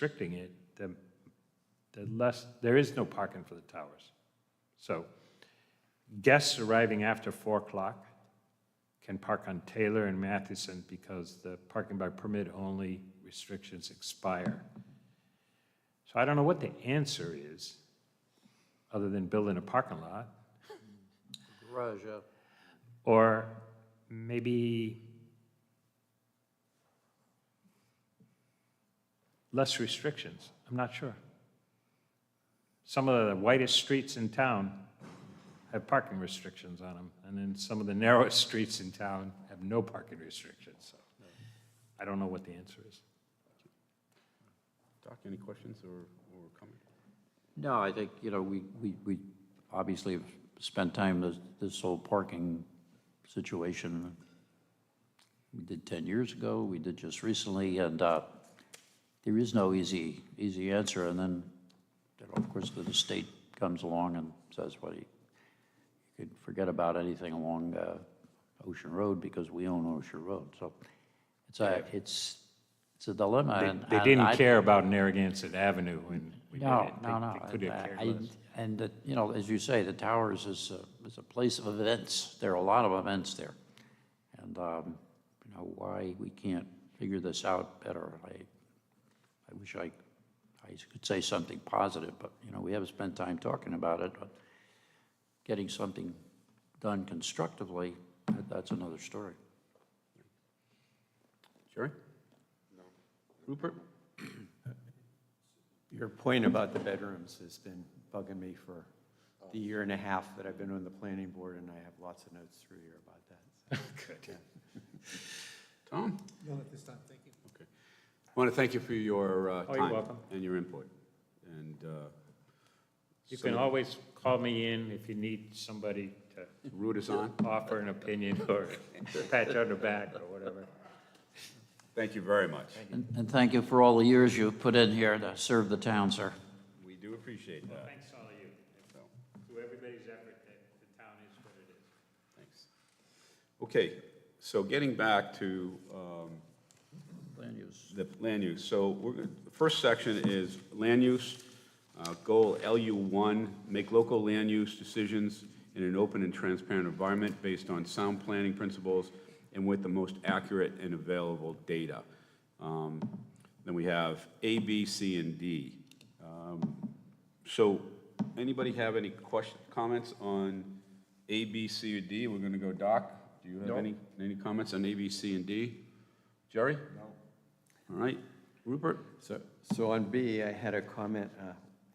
restricting it, the less, there is no parking for the towers. So guests arriving after 4 o'clock can park on Taylor and Matheson because the parking by permit only restrictions expire. So I don't know what the answer is, other than building a parking lot. Garage, yeah. Or maybe less restrictions. I'm not sure. Some of the widest streets in town have parking restrictions on them, and then some of the narrowest streets in town have no parking restrictions. So I don't know what the answer is. Doc, any questions or comments? No, I think, you know, we obviously have spent time this whole parking situation. We did 10 years ago, we did just recently, and there is no easy answer. And then, you know, of course, the state comes along and says, well, you could forget about anything along Ocean Road because we own Ocean Road. So it's a dilemma. They didn't care about Narragansett Avenue when we did it. No. They could have cared less. And you know, as you say, the towers is a place of events. There are a lot of events there, and you know, why we can't figure this out better. I wish I could say something positive, but you know, we haven't spent time talking about it. But getting something done constructively, that's another story. Jerry? No. Rupert? Your point about the bedrooms has been bugging me for the year and a half that I've been on the planning board, and I have lots of notes through here about that. Good. Tom? No, at this time, thank you. Okay. I want to thank you for your you're time welcome. and your input. And You can always call me in if you need somebody to root us on. offer an opinion or pat you on the back or whatever. Thank you very much. And thank you for all the years you've put in here to serve the town, sir. We do appreciate that. Thanks all of you. So, Through everybody's effort, that the town is what it is. thanks. Okay, so getting back to Land use. the land use. So the first section is land use. Goal LU1, make local land use decisions in an open and transparent environment based on sound planning principles and with the most accurate and available data. Then we have A, B, C, and D. So anybody have any comments on A, B, C, or D? We're going to go Doc. Do you have any comments on A, B, C, and D? Jerry? No. All right. Rupert? So on B, I had a comment,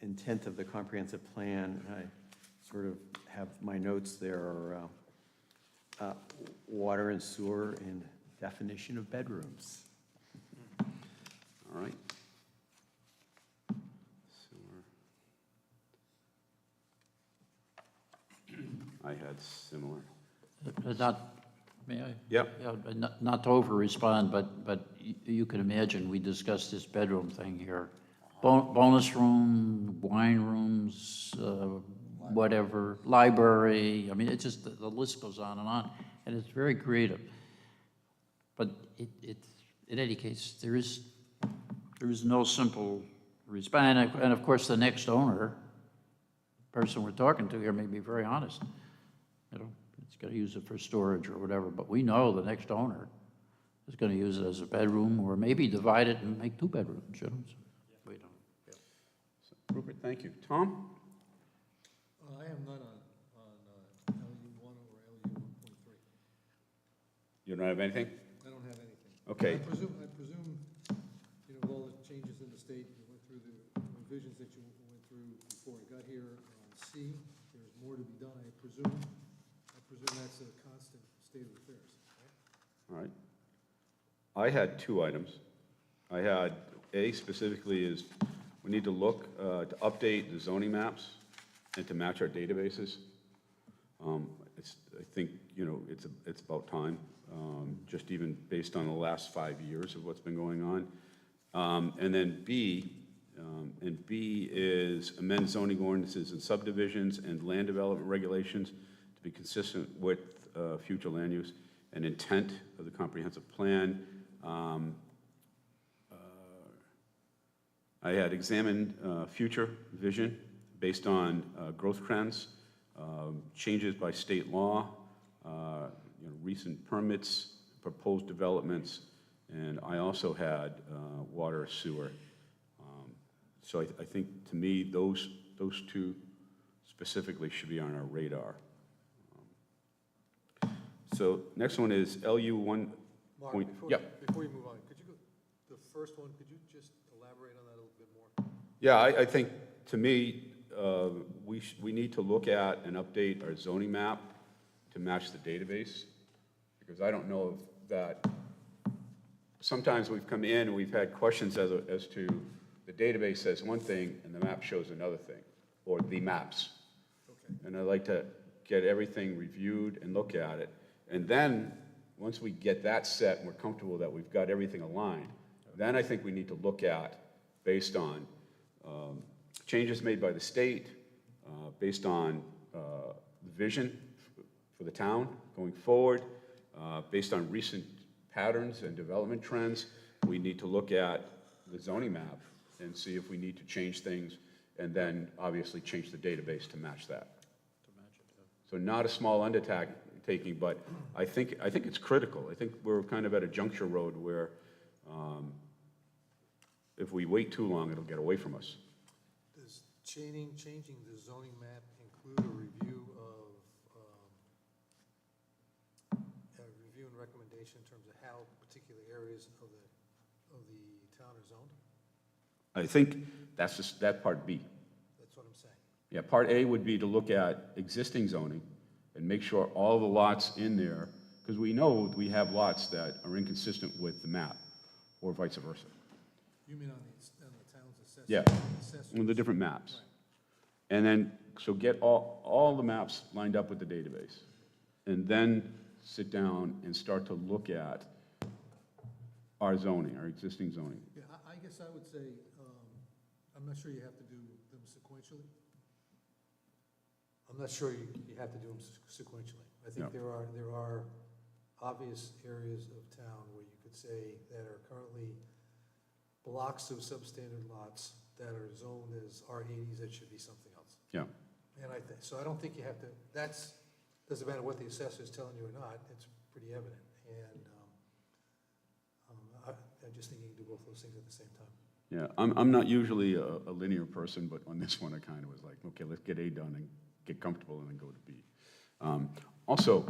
intent of the comprehensive plan. I sort of have my notes there are water and sewer and definition of bedrooms. All right. I had similar. May I? Yep. Yeah, not to over-respond, but you can imagine, we discussed this bedroom thing here. Bonus room, wine rooms, whatever, library, I mean, it's just, the list goes on, and it's very creative. But in any case, there is no simple response, and of course, the next owner, person we're talking to here may be very honest. You know, it's going to use it for storage or whatever, but we know the next owner is going to use it as a bedroom or maybe divide it and make 2 bedrooms, you know? So we don't. Yeah. So, Rupert, thank you. Tom? I am not on LU1 or LU1.3. You don't have anything? I don't have anything. Okay. I presume, you know, with all the changes in the state, you went through the revisions that you went through before I got here. On C, there's more to be done, I presume. I presume that's a constant state of affairs. All right. I had 2 items. I had, A specifically is, we need to look to update the zoning maps and to match our databases. I think, you know, it's about time, just even based on the last 5 years of what's been going on. And then B, and B is amend zoning ordinances and subdivisions and land development regulations to be consistent with future land use and intent of the comprehensive plan. I had examined future vision based on growth trends, changes by state law, recent permits, proposed developments, and I also had water, sewer. So I think, to me, those two specifically should be on our radar. So next one is LU 1. Mark, Point- before, yep. before you move on, could you go, the first one, could you just elaborate on that a little bit more? Yeah, I think, to me, we need to look at and update our zoning map to match the database, because I don't know if that, sometimes we've come in and we've had questions as to, the database says one thing and the map shows another thing, or the maps. Okay. And I'd like to get everything reviewed and look at it. And then, once we get that set and we're comfortable that we've got everything aligned, then I think we need to look at, based on changes made by the state, based on the vision for the town going forward, based on recent patterns and development trends, we need to look at the zoning map and see if we need to change things, and then obviously change the database to match that. So not a small undertaking, but I think it's critical. I think we're kind of at a juncture road where if we wait too long, it'll get away from us. Does changing the zoning map include a review and recommendation in terms of how particular areas of the town are zoned? I think that's just, that part B. That's what I'm saying. Yeah, part A would be to look at existing zoning and make sure all the lots in there, because we know we have lots that are inconsistent with the map, or vice versa. You mean on the town's assessment? Yeah, on the different maps. And then, so get all the maps lined up with the database. And then sit down and start to look at our zoning, our existing zoning. Yeah, I guess I would say, I'm not sure you have to do them sequentially. I'm not sure you have to do them sequentially. I think Yeah. there are obvious areas of town where you could say that are currently blocks of substandard lots that are zoned as R80s that should be something else. Yeah, And so I don't think you have to, doesn't matter what the assessor is telling you or not, it's pretty evident. And I just think you can do both those things at the same time. yeah. I'm not usually a linear person, but on this one, I kind of was like, okay, let's get A done and get comfortable and then go to B. Also,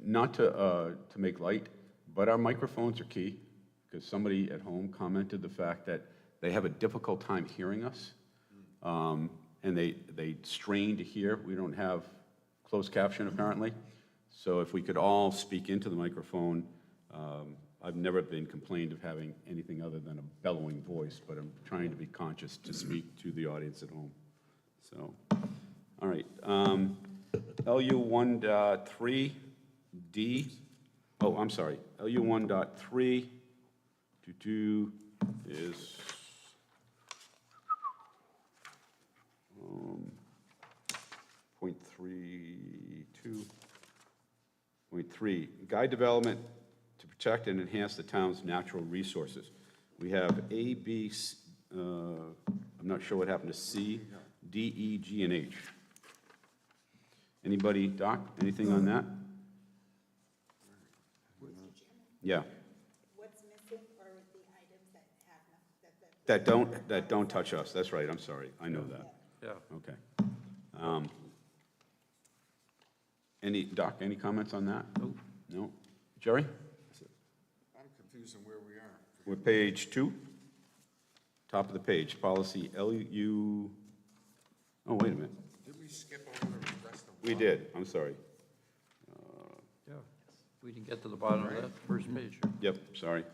not to make light, but our microphones are key, because somebody at home commented the fact that they have a difficult time hearing us, and they strain to hear. We don't have closed caption, apparently. So if we could all speak into the microphone, I've never been complained of having anything other than a bellowing voice, but I'm trying to be conscious to speak to the audience at home. So, all right. LU 1.3D, oh, I'm sorry. LU 1.3 is .32.3, guide development to protect and enhance the town's natural resources. We have A, B, I'm not sure what happened to C, D, E, G, and H. Anybody, Doc, anything on that? Yeah. What's missing are the items that have not, That don't touch us, that's right, I'm sorry, I know that. Yeah. Okay. Doc, any comments on that? No? Jerry? I'm confused on where we are. We're page 2, top of the page, policy LU, oh, wait a minute, Did we skip over the rest of? we did, I'm sorry. Yeah. We didn't get to the bottom of that first page. Yep, sorry.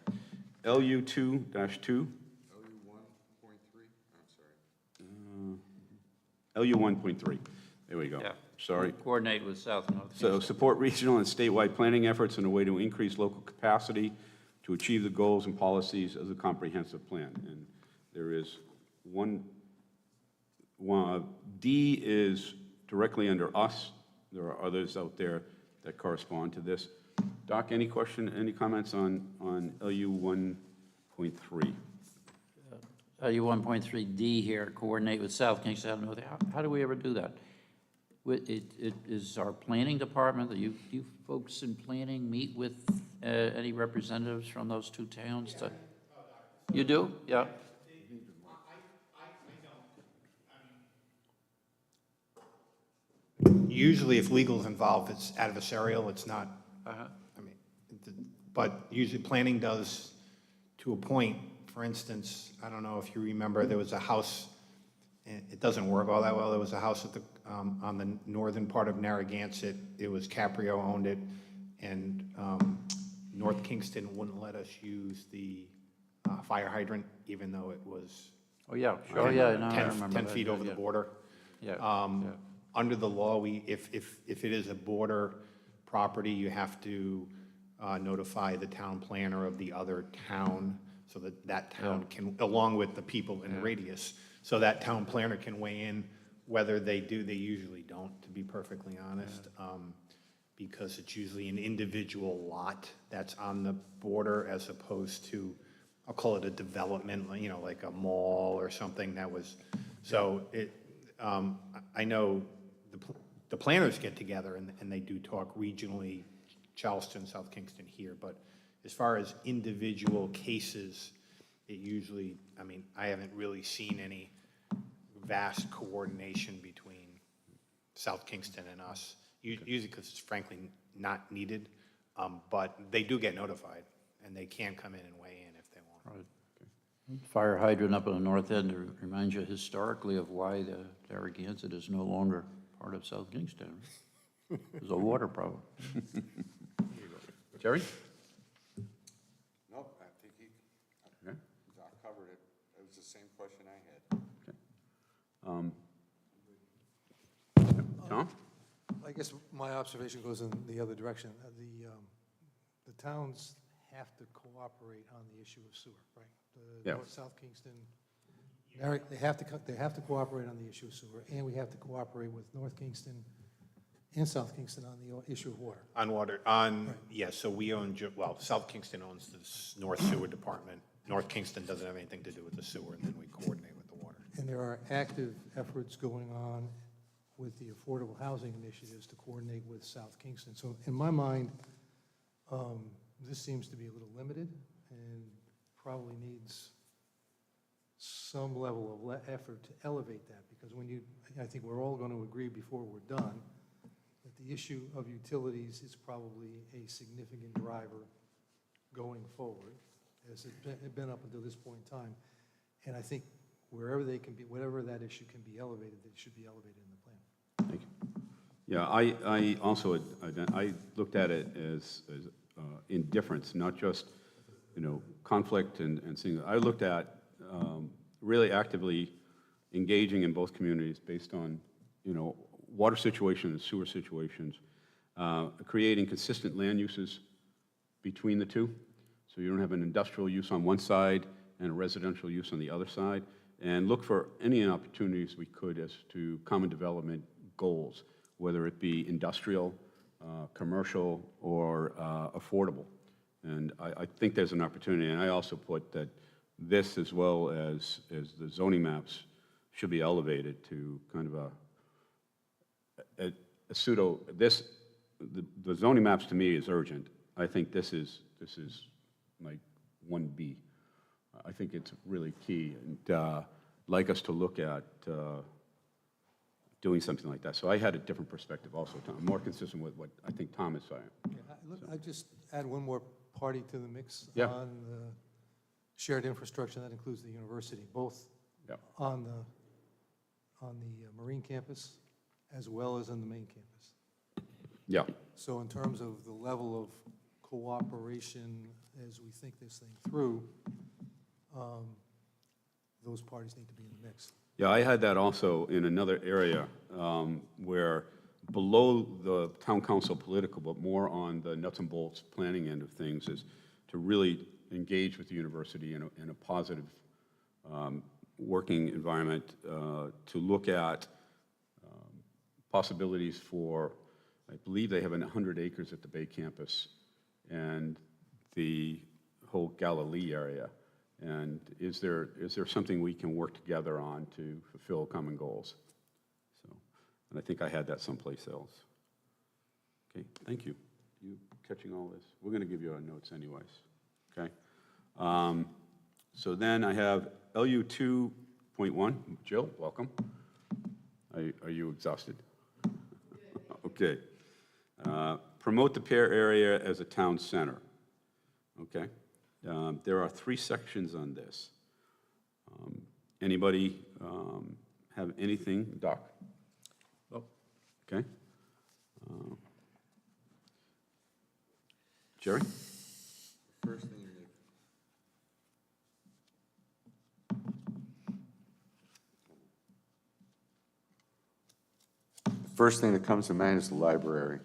LU 2-2, LU 1.3, I'm sorry. LU 1.3, there we go. Yeah. Sorry. Coordinate with South and North. So support regional and statewide planning efforts in a way to increase local capacity to achieve the goals and policies of the comprehensive plan. And there is one, D is directly under us. There are others out there that correspond to this. Doc, any question, any comments on LU 1.3? 1.3D here, coordinate with South Kingston. I don't know, how do we ever do that? It is our planning department, do you folks in planning meet with any representatives from those two towns? You do? Yeah. Usually if legal is involved, it's adversarial, it's not, I mean, but usually planning does to a point. For instance, I don't know if you remember, there was a house, and it doesn't work all that well, there was a house at the, on the northern part of Narragansett, it was Caprio owned it, and North Kingston wouldn't let us use the fire hydrant, even though it was Oh, yeah, sure, yeah, no, I 10 remember 10 that, feet yeah, over the yeah. border. Yeah, Under the law, if it is a border property, you have to notify the town planner of the other town, so that that town can, along with the people in the radius, so that town planner can weigh in. Whether they do, they usually don't, to be perfectly honest, because it's usually an individual lot that's on the border as opposed to, I'll call it a development, you know, like a mall or something that was, so it, I know the planners get together and they do talk regionally, Charleston, South Kingston here, but as far as individual cases, it usually, I mean, I haven't really seen any vast coordination between South Kingston and us, usually because it's frankly not needed, but they do get notified, and they can come in and weigh in if they want. Right. Fire hydrant up on the north end reminds you historically of why the Narragansett is no longer part of South Kingston. There's a water problem. Jerry? Nope, I think he Okay. covered it. It was the same question I had. Tom? I guess my observation goes in the other direction. The towns have to cooperate on the issue of sewer, right? Yeah. North, South Kingston, they have to cooperate on the issue of sewer, and we have to cooperate with North Kingston and South Kingston on the issue of water. On water, on, yeah, so we own, well, South Kingston owns the North Sewer Department. North Kingston doesn't have anything to do with the sewer, and then we coordinate with the water. And there are active efforts going on with the affordable housing initiatives to coordinate with South Kingston. So in my mind, this seems to be a little limited and probably needs some level of effort to elevate that, because I think we're all going to agree before we're done that the issue of utilities is probably a significant driver going forward, as it's been up until this point in time. And I think wherever they can be, whatever that issue can be elevated, it should be elevated in the plan. Thank you. Yeah, I also, I looked at it as indifference, not just, you know, conflict and seeing, I looked at really actively engaging in both communities based on, you know, water situations, sewer situations, creating consistent land uses between the two, so you don't have an industrial use on one side and a residential use on the other side, and look for any opportunities we could as to common development goals, whether it be industrial, commercial, or affordable. And I think there's an opportunity, and I also put that this, as well as the zoning maps, should be elevated to kind of a pseudo, the zoning maps to me is urgent. I think this is like 1B. I think it's really key, and I'd like us to look at doing something like that. So I had a different perspective also, Tom, more consistent with what I think Tom is saying. I just add one more party to the mix Yeah. on the shared infrastructure. That includes the university, both Yeah. on the marine campus as well as on the main campus. Yeah. So in terms of the level of cooperation as we think this thing through, those parties need to be in the mix. Yeah, I had that also in another area where below the town council political, but more on the nuts and bolts planning end of things, is to really engage with the university in a positive working environment to look at possibilities for, I believe they have 100 acres at the Bay campus and the whole Galilee area, And is there something we can work together on to fulfill common goals? So, and I think I had that someplace else. Okay, thank you. You catching all this? We're going to give you our notes anyways, okay? So then I have LU 2.1. Jill, welcome. Are you exhausted? Okay. Promote the Pear area as a town center. Okay. There are 3 sections on this. Anybody have anything? Doc? Nope. Okay. Jerry? First thing that comes to mind is the library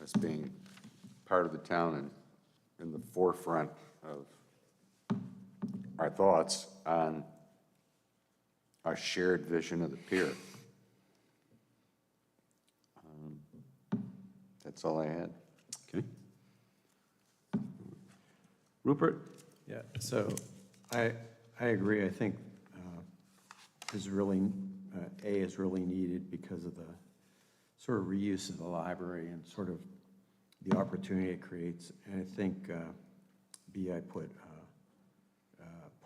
as being part of the town and in the forefront of our thoughts on our shared vision of the pier. That's all I had. Okay. Rupert? Yeah, so I agree. I think is really, A is really needed because of the sort of reuse of the library and sort of the opportunity it creates. And I think B, I put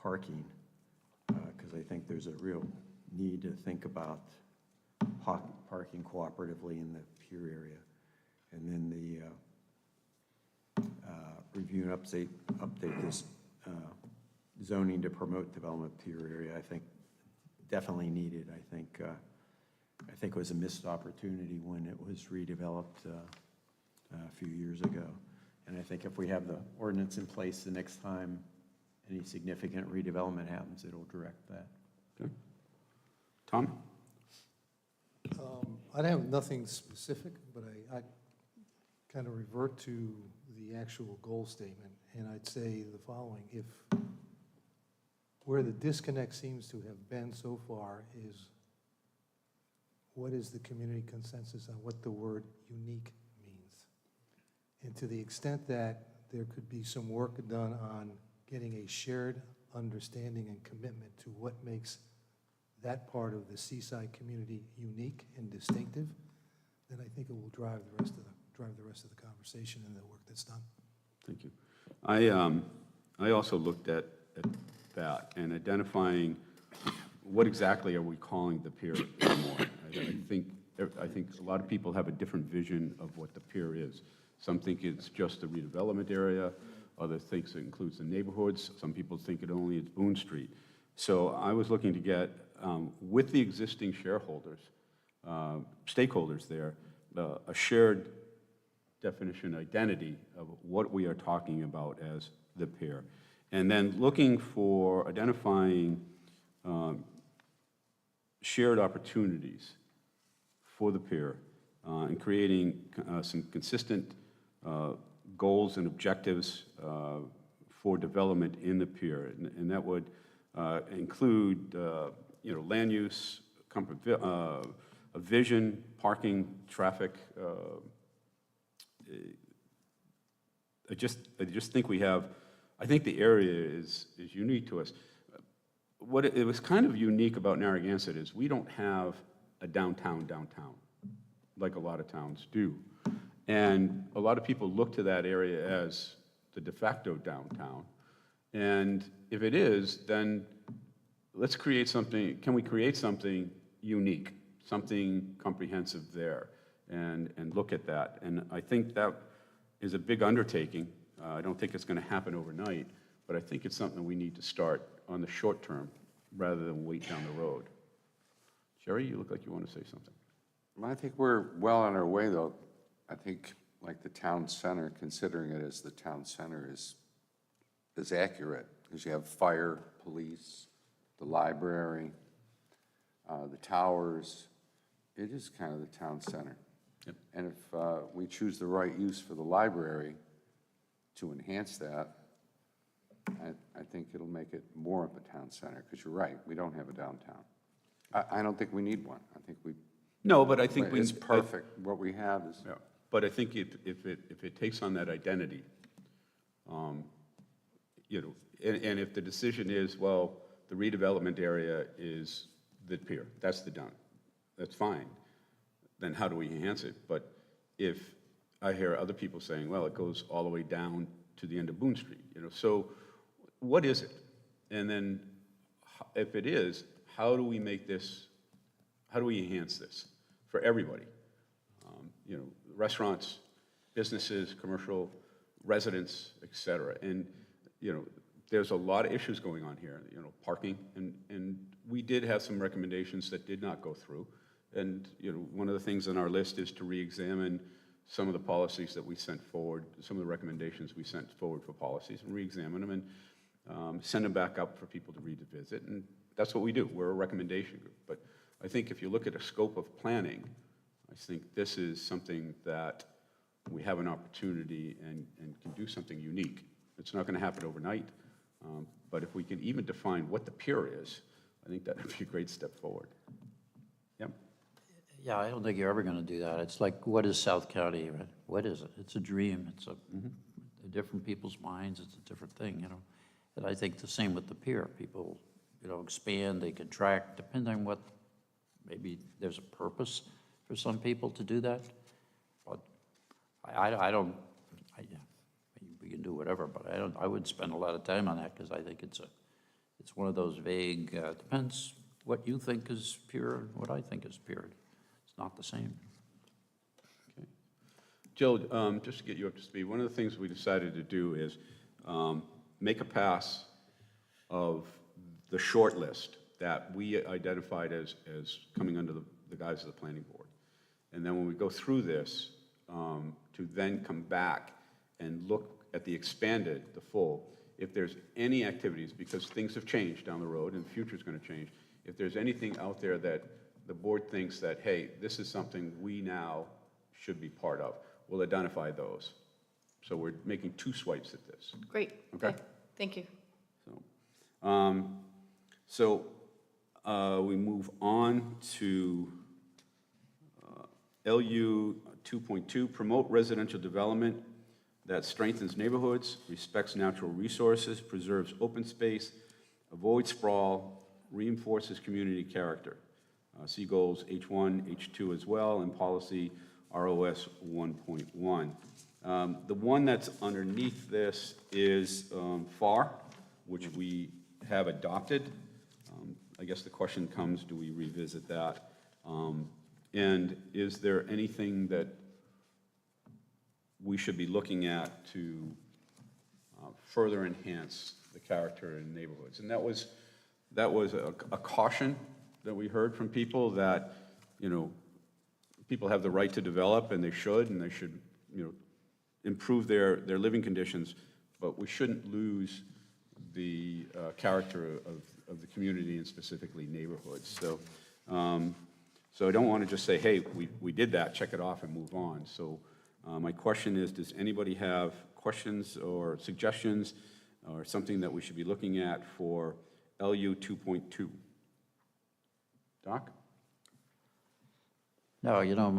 parking, because I think there's a real need to think about parking cooperatively in the pier area. And then the review and update this zoning to promote development pier area, I think definitely needed. I think it was a missed opportunity when it was redeveloped a few years ago. And I think if we have the ordinance in place the next time any significant redevelopment happens, it'll direct that. Okay. Tom? I have nothing specific, but I kind of revert to the actual goal statement, and I'd say the following. If where the disconnect seems to have been so far is what is the community consensus on what the word unique means? And to the extent that there could be some work done on getting a shared understanding and commitment to what makes that part of the seaside community unique and distinctive, then I think it will drive the rest of the conversation and the work that's done. Thank you. I also looked at that and identifying what exactly are we calling the pier anymore. I think a lot of people have a different vision of what the pier is. Some think it's just the redevelopment area. Others think it includes the neighborhoods. Some people think it only is Boone Street. So I was looking to get, with the existing shareholders, stakeholders there, a shared definition, identity of what we are talking about as the pier. And then looking for identifying shared opportunities for the pier and creating some consistent goals and objectives for development in the pier. And that would include, land use, a vision, parking, traffic. I just think I think the area is unique to us. What it was kind of unique about Narragansett is we don't have a downtown, like a lot of towns do. And a lot of people look to that area as the de facto downtown. And if it is, then let's create something, can we create something unique, something comprehensive there, and look at that. And I think that is a big undertaking. I don't think it's going to happen overnight, but I think it's something we need to start on the short term rather than wait down the road. Jerry, you look like you want to say something. Well, I think we're well on our way, though. I think, like the town center, considering it as the town center is accurate, because you have fire, police, the library, the towers. It is kind of the town center. Yep. And if we choose the right use for the library to enhance that, I think it'll make it more of a town center, because you're right, we don't have a downtown. I don't think we need one. I think No, but I think it's perfect. What we have is. Yeah, but I think if it takes on that identity, you know, and if the decision is, well, the redevelopment area is the pier, that's the done, that's fine, then how do we enhance it? But if I hear other people saying, well, it goes all the way down to the end of Boone Street, you know, so what is it? And then if it is, how do we make this, how do we enhance this for everybody? You know, restaurants, businesses, commercial, residents, et cetera. And, you know, there's a lot of issues going on here, you know, parking, and we did have some recommendations that did not go through. And, you know, one of the things on our list is to re-examine some of the policies that we sent forward, some of the recommendations we sent forward for policies, and re-examine them and send them back up for people to revisit. And that's what we do. We're a recommendation group. But I think if you look at a scope of planning, I think this is something that we have an opportunity and can do something unique. It's not going to happen overnight, but if we can even define what the pier is, I think that would be a great step forward. Yep. Yeah, I don't think you're ever going to do that. It's like, what is South County? Right? What is it? It's a dream. It's in different people's minds. It's a different thing, you know. And I think the same with the pier. People, you know, expand, they contract, depending on what, maybe there's a purpose for some people to do that. But yeah, we can do whatever, but I wouldn't spend a lot of time on that because I think it's one of those vague, depends what you think is pure and what I think is pure. It's not the same. Okay. Jill, just to get you up to speed, one of the things we decided to do is make a pass of the short list that we identified as coming under the guise of the planning board. And then when we go through this, to then come back and look at the expanded, the full, if there's any activities, because things have changed down the road and the future's going to change, if there's anything out there that the board thinks that, hey, this is something we now should be part of, we'll identify those. So we're making 2 swipes at this. Great. Okay. Thank you. So we move on to LU 2.2, promote residential development that strengthens neighborhoods, respects natural resources, preserves open space, avoids sprawl, reinforces community character. See goals H1, H2 as well, and policy ROS 1.1. The one that's underneath this is FAR, which we have adopted. I guess the question comes, do we revisit that? And is there anything that we should be looking at to further enhance the character in neighborhoods? And that was a caution that we heard from people that, you know, people have the right to develop and they should, you know, improve their living conditions, but we shouldn't lose the character of the community and specifically neighborhoods. So, so I don't want to just say, hey, we did that, check it off and move on. So my question is, does anybody have questions or suggestions or something that we should be looking at for LU 2.2? Doc? No, you know,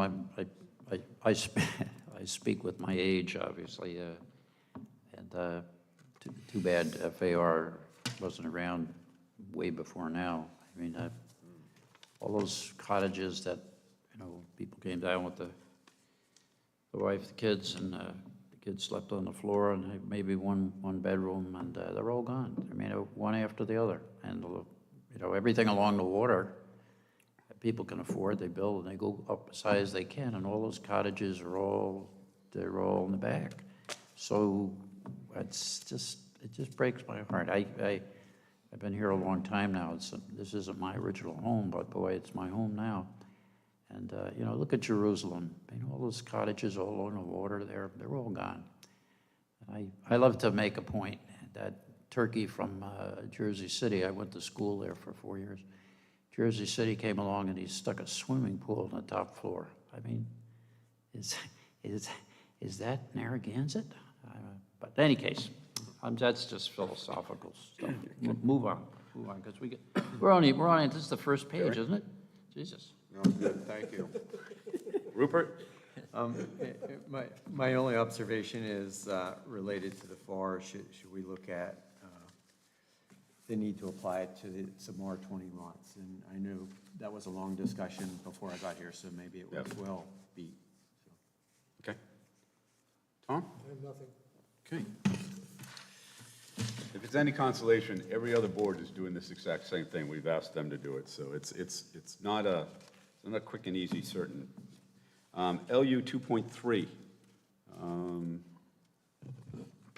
I speak with my age, obviously, and too bad FAR wasn't around way before now. I mean, all those cottages that, you know, people came down with the wife, the kids, and the kids slept on the floor, and maybe one bedroom, and they're all gone. I mean, one after the other, and you know, everything along the water that people can afford, they build, and they go up as high as they can, and all those cottages are all in the back. So it just breaks my heart. I've been here a long time now. This isn't my original home, but boy, it's my home now. And, you know, look at Jerusalem. You know, all those cottages all along the water, they're all gone. And I love to make a point that Turkey from Jersey City, I went to school there for 4 years. Jersey City came along and he stuck a swimming pool on the top floor. I mean, is that Narragansett? But in any case, that's just philosophical stuff. Move on, because we're only, this is the first page, isn't it? Jesus. No, good, thank you. Rupert? My only observation is related to the FAR. Should we look at the need to apply it to some more 20 lots. And I knew that was a long discussion before I got here, so maybe it was Yep. well beat. Okay. Tom? I have nothing. Okay. If it's any consolation, every other board is doing this exact same thing. We've asked them to do it, so it's not a quick and easy certain. LU 2.3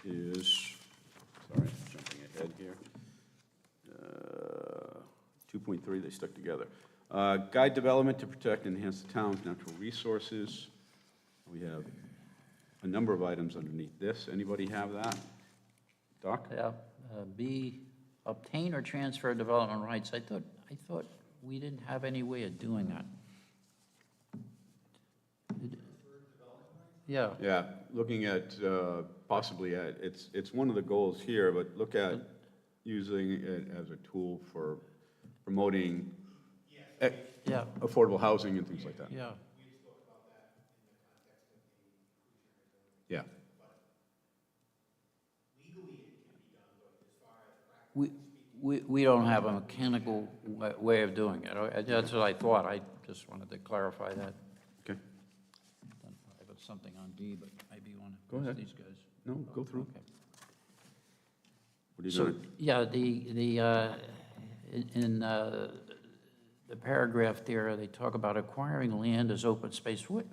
is, sorry, jumping ahead here. 2.3, they stuck together. Guide development to protect and enhance the town's natural resources. We have a number of items underneath this. Anybody have that? Doc? Yeah, B, obtain or transfer development rights. I thought we didn't have any way of doing that. Yeah, Yeah, looking at, possibly at, it's one of the goals here, but look at using it as a tool for promoting yeah, affordable housing and things like that. yeah. Yeah. We don't have a mechanical way of doing it. That's what I thought. I just wanted to clarify that. Okay. I have something on D, but maybe you want to. Go ahead. These guys. No, go through. Okay. What are you So, doing? yeah, in the paragraph there, they talk about acquiring land as open space. Where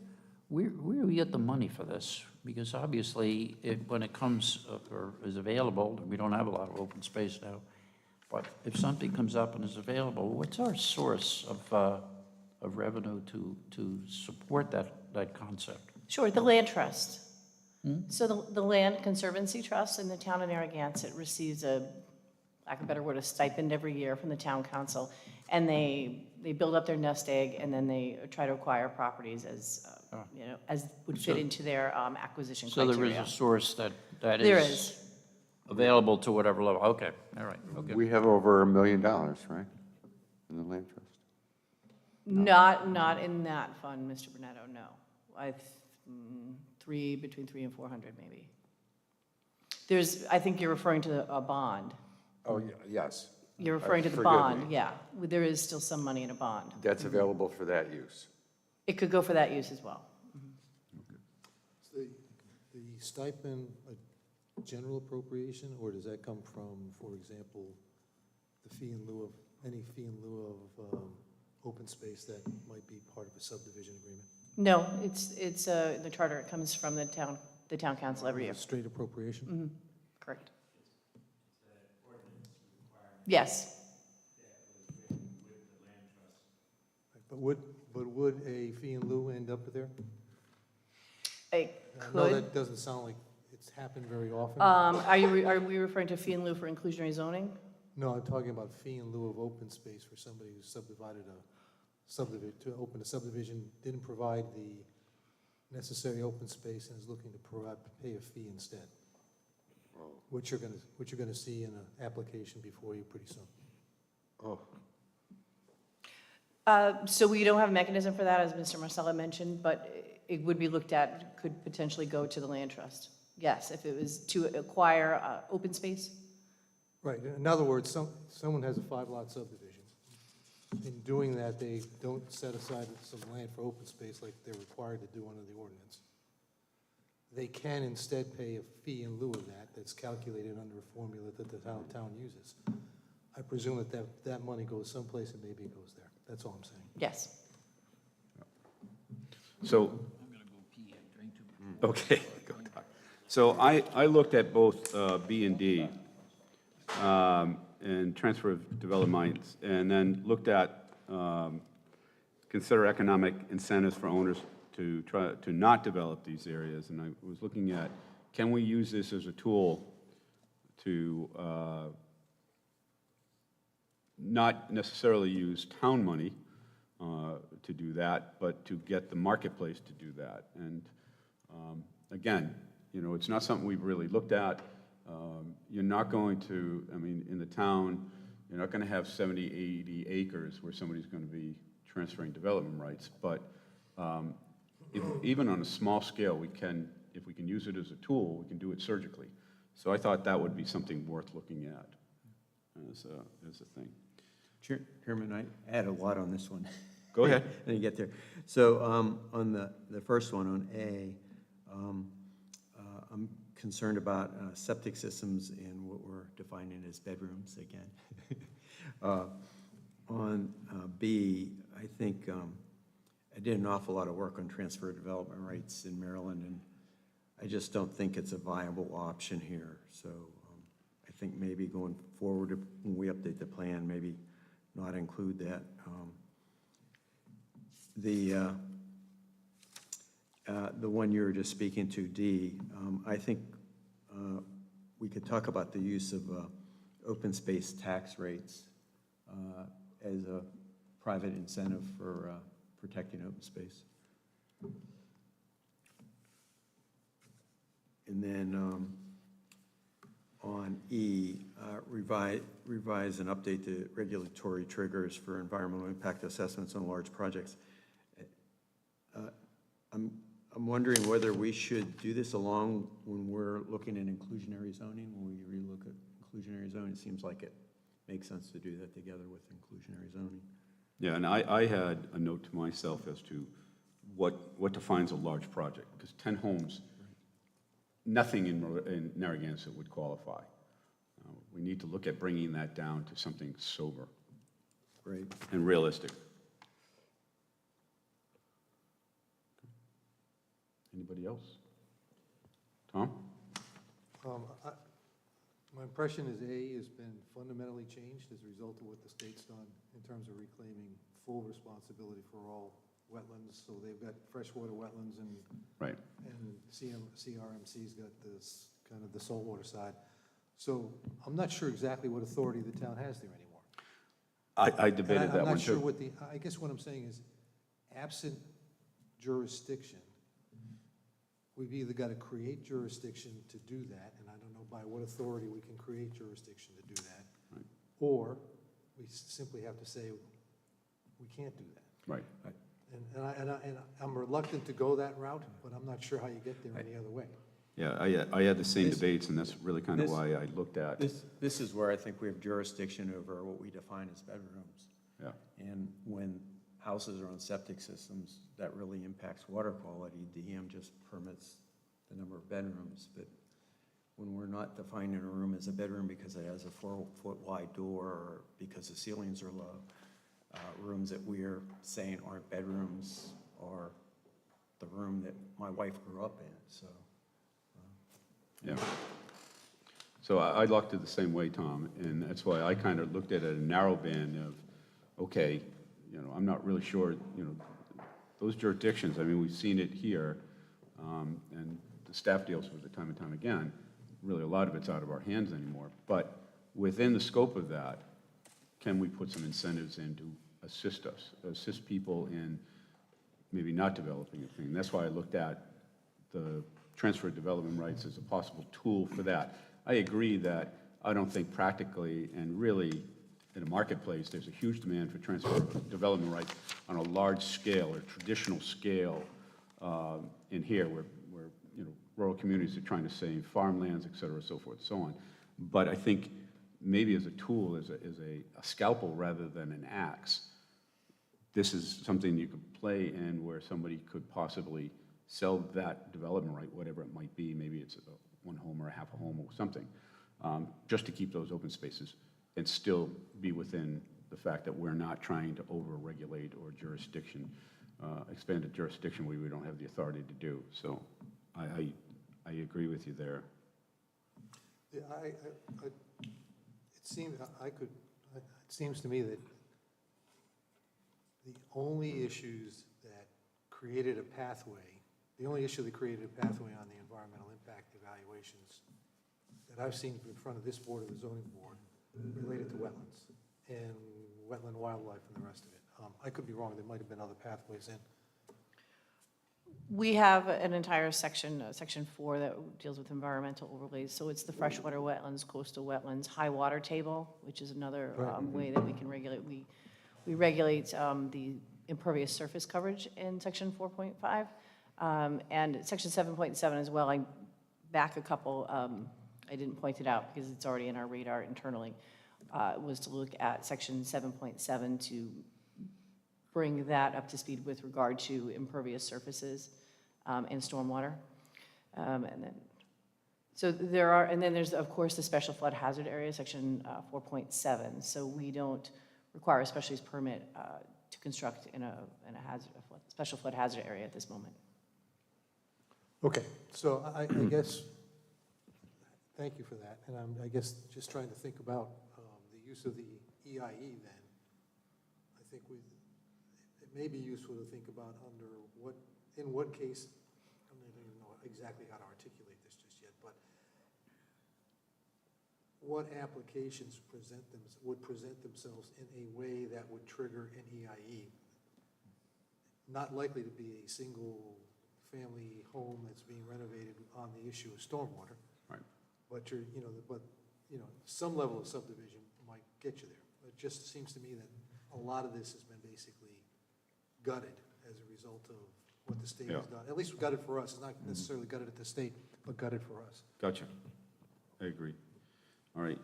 do we get the money for this? Because obviously, when it comes or is available, we don't have a lot of open space now, but if something comes up and is available, what's our source of revenue to support that concept? Sure, the land trust. So the Land Conservancy Trust in the town of Narragansett receives lack of a better word, a stipend every year from the town council. And they build up their nest egg, and then they try to acquire properties as, as would fit into their acquisition So criteria. there is a source that There is is. available to whatever level. Okay, all right, okay. We have over $1 million, right, in the land trust? Not in that fund, Mr. Brunetto, no. Between 3 and 400 maybe. I think you're referring to a bond. Oh, yes. You're referring to the Forgive me. bond, yeah. There is still some money in a bond. That's available for that use. It could go for that use as well. Is the stipend a general appropriation, or does that come from, for example, the fee in lieu of, any fee in lieu of open space that might be part of a subdivision agreement? No, it's the charter, it comes from the town council every year. Straight appropriation? Correct. Yes. But would a fee in lieu end up there? It I know could. that doesn't sound like it's happened very often. Are we referring to fee in lieu for inclusionary zoning? No, I'm talking about fee in lieu of open space for somebody who subdivided to open a subdivision, didn't provide the necessary open space and is looking to pay a fee instead. Which you're gonna see in an application before you pretty soon. Oh, So we don't have a mechanism for that, as Mr. Marcella mentioned, but it would be looked at, could potentially go to the land trust. Yes, if it was to acquire open space. Right, in other words, someone has a 5-lot subdivision. In doing that, they don't set aside some land for open space like they're required to do under the ordinance. They can instead pay a fee in lieu of that, that's calculated under a formula that the town uses. I presume that money goes someplace and maybe it goes there. That's all I'm saying. Yes. So, okay, go Doc. So I looked at both B and D, and transfer of development, and then looked at, consider economic incentives for owners to try to not develop these areas. And I was looking at, can we use this as a tool to not necessarily use town money to do that, but to get the marketplace to do that. And again, it's not something we've really looked at. You're not going to, in the town, you're not going to have 70, 80 acres where somebody's going to be transferring development rights. But even on a small scale, if we can use it as a tool, we can do it surgically. So I thought that would be something worth looking at. as a thing. Chairman, I had a lot on this one. Go ahead. I didn't get there. So on the first one, on A, I'm concerned about septic systems and what we're defining as bedrooms again. On B, I think I did an awful lot of work on transfer of development rights in Maryland, and I just don't think it's a viable option here. So I think maybe going forward, when we update the plan, maybe not include that. The one you were just speaking to, D, I think we could talk about the use of open space tax rates as a private incentive for protecting open space. And then on E, revise and update the regulatory triggers for environmental impact assessments on large projects. I'm wondering whether we should do this along when we're looking at inclusionary zoning. When we relook at inclusionary zoning, it seems like it makes sense to do that together with inclusionary zoning. Yeah, and I had a note to myself as to what defines a large project, because 10 homes, nothing in Narragansett would qualify. We need to look at bringing that down to something sober Great. and realistic. Anybody else? Tom? My impression is A has been fundamentally changed as a result of what the state's done in terms of reclaiming full responsibility for all wetlands. So they've got freshwater wetlands and Right. CRMC's got this kind of the saltwater side. So I'm not sure exactly what authority the town has there anymore. I debated that I'm one not sure too. what I guess what I'm saying is, absent jurisdiction, we've either got to create jurisdiction to do that, and I don't know by what authority we can create jurisdiction to do that, Right. or we simply have to say, we can't do that. Right. And I'm reluctant to go that route, but I'm not sure how you get there any other way. Yeah, I had the same This- debates, and that's really kind of this- why I looked at. This is where I think we have jurisdiction over what we define as bedrooms. Yeah. And when houses are on septic systems, that really impacts water quality. DM just permits the number of bedrooms, but when we're not defining a room as a bedroom because it has a 4-foot wide door or because the ceilings are low, rooms that we're saying aren't bedrooms are the room that my wife grew up in, so. Yeah. So I looked at it the same way, Tom, and that's why I kind of looked at it a narrow band of, okay, I'm not really sure, those jurisdictions, I mean, we've seen it here, and the staff deals with it time and time again. Really, a lot of it's out of our hands anymore. But within the scope of that, can we put some incentives in to assist people in maybe not developing a thing? That's why I looked at the transfer of development rights as a possible tool for that. I agree that I don't think practically and really in a marketplace, there's a huge demand for transfer of development rights on a large scale or traditional scale in here where rural communities are trying to save farmlands, et cetera, so forth, so on. But I think maybe as a tool, as a scalpel rather than an axe, this is something you could play in where somebody could possibly sell that development right, whatever it might be. Maybe it's one home or a half a home or something, just to keep those open spaces and still be within the fact that we're not trying to over-regulate or expanded jurisdiction where we don't have the authority to do. So I agree with you there. Yeah, it seems to me that the only issues that created a pathway, the only issue that created a pathway on the environmental impact evaluations that I've seen in front of this board or the zoning board related to wetlands and wetland wildlife and the rest of it. I could be wrong, there might have been other pathways in. We have an entire section, section 4, that deals with environmental overlays. So it's the freshwater wetlands, coastal wetlands, high water table, which is another way that we can regulate. We regulate the impervious surface coverage in section 4.5. And section 7.7 as well. I back a couple, I didn't point it out because it's already in our radar internally. was to look at section 7.7 to bring that up to speed with regard to impervious surfaces and stormwater. And then, so there are, and then there's, of course, the special flood hazard area, section 4.7. So we don't require a special use permit to construct in a special flood hazard area at this moment. Okay, so I guess, thank you for that, and I guess just trying to think about the use of the EIE then. I think it may be useful to think about in what case, I don't even know exactly how to articulate this just yet, but what applications would present themselves in a way that would trigger an EIE? Not likely to be a single family home that's being renovated on the issue of stormwater. Right. But some level of subdivision might get you there. It just seems to me that a lot of this has been basically gutted as a result of what the state has done. At least gutted for us. It's not necessarily gutted at the state, but gutted for us. Gotcha. I agree. All right.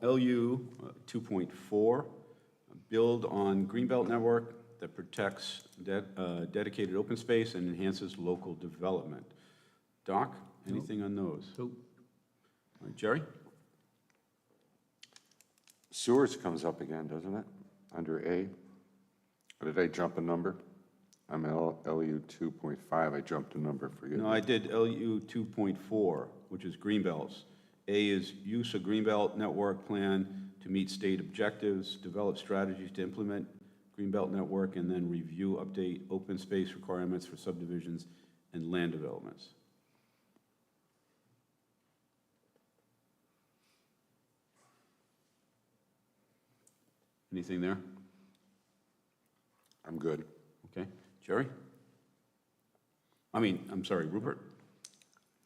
LU 2.4, build on Greenbelt network that protects dedicated open space and enhances local development. Doc, anything on those? Nope. All right, Jerry? Sewers comes up again, doesn't it? Under A? Or did I jump a number? I'm LU 2.5, I jumped a number, forget No, it. I did LU 2.4, which is Greenbelts. A is use a Greenbelt network plan to meet state objectives, develop strategies to implement Greenbelt network, and then review, update open space requirements for subdivisions and land developments. Anything there? I'm good. Okay. Jerry? I'm sorry, Rupert?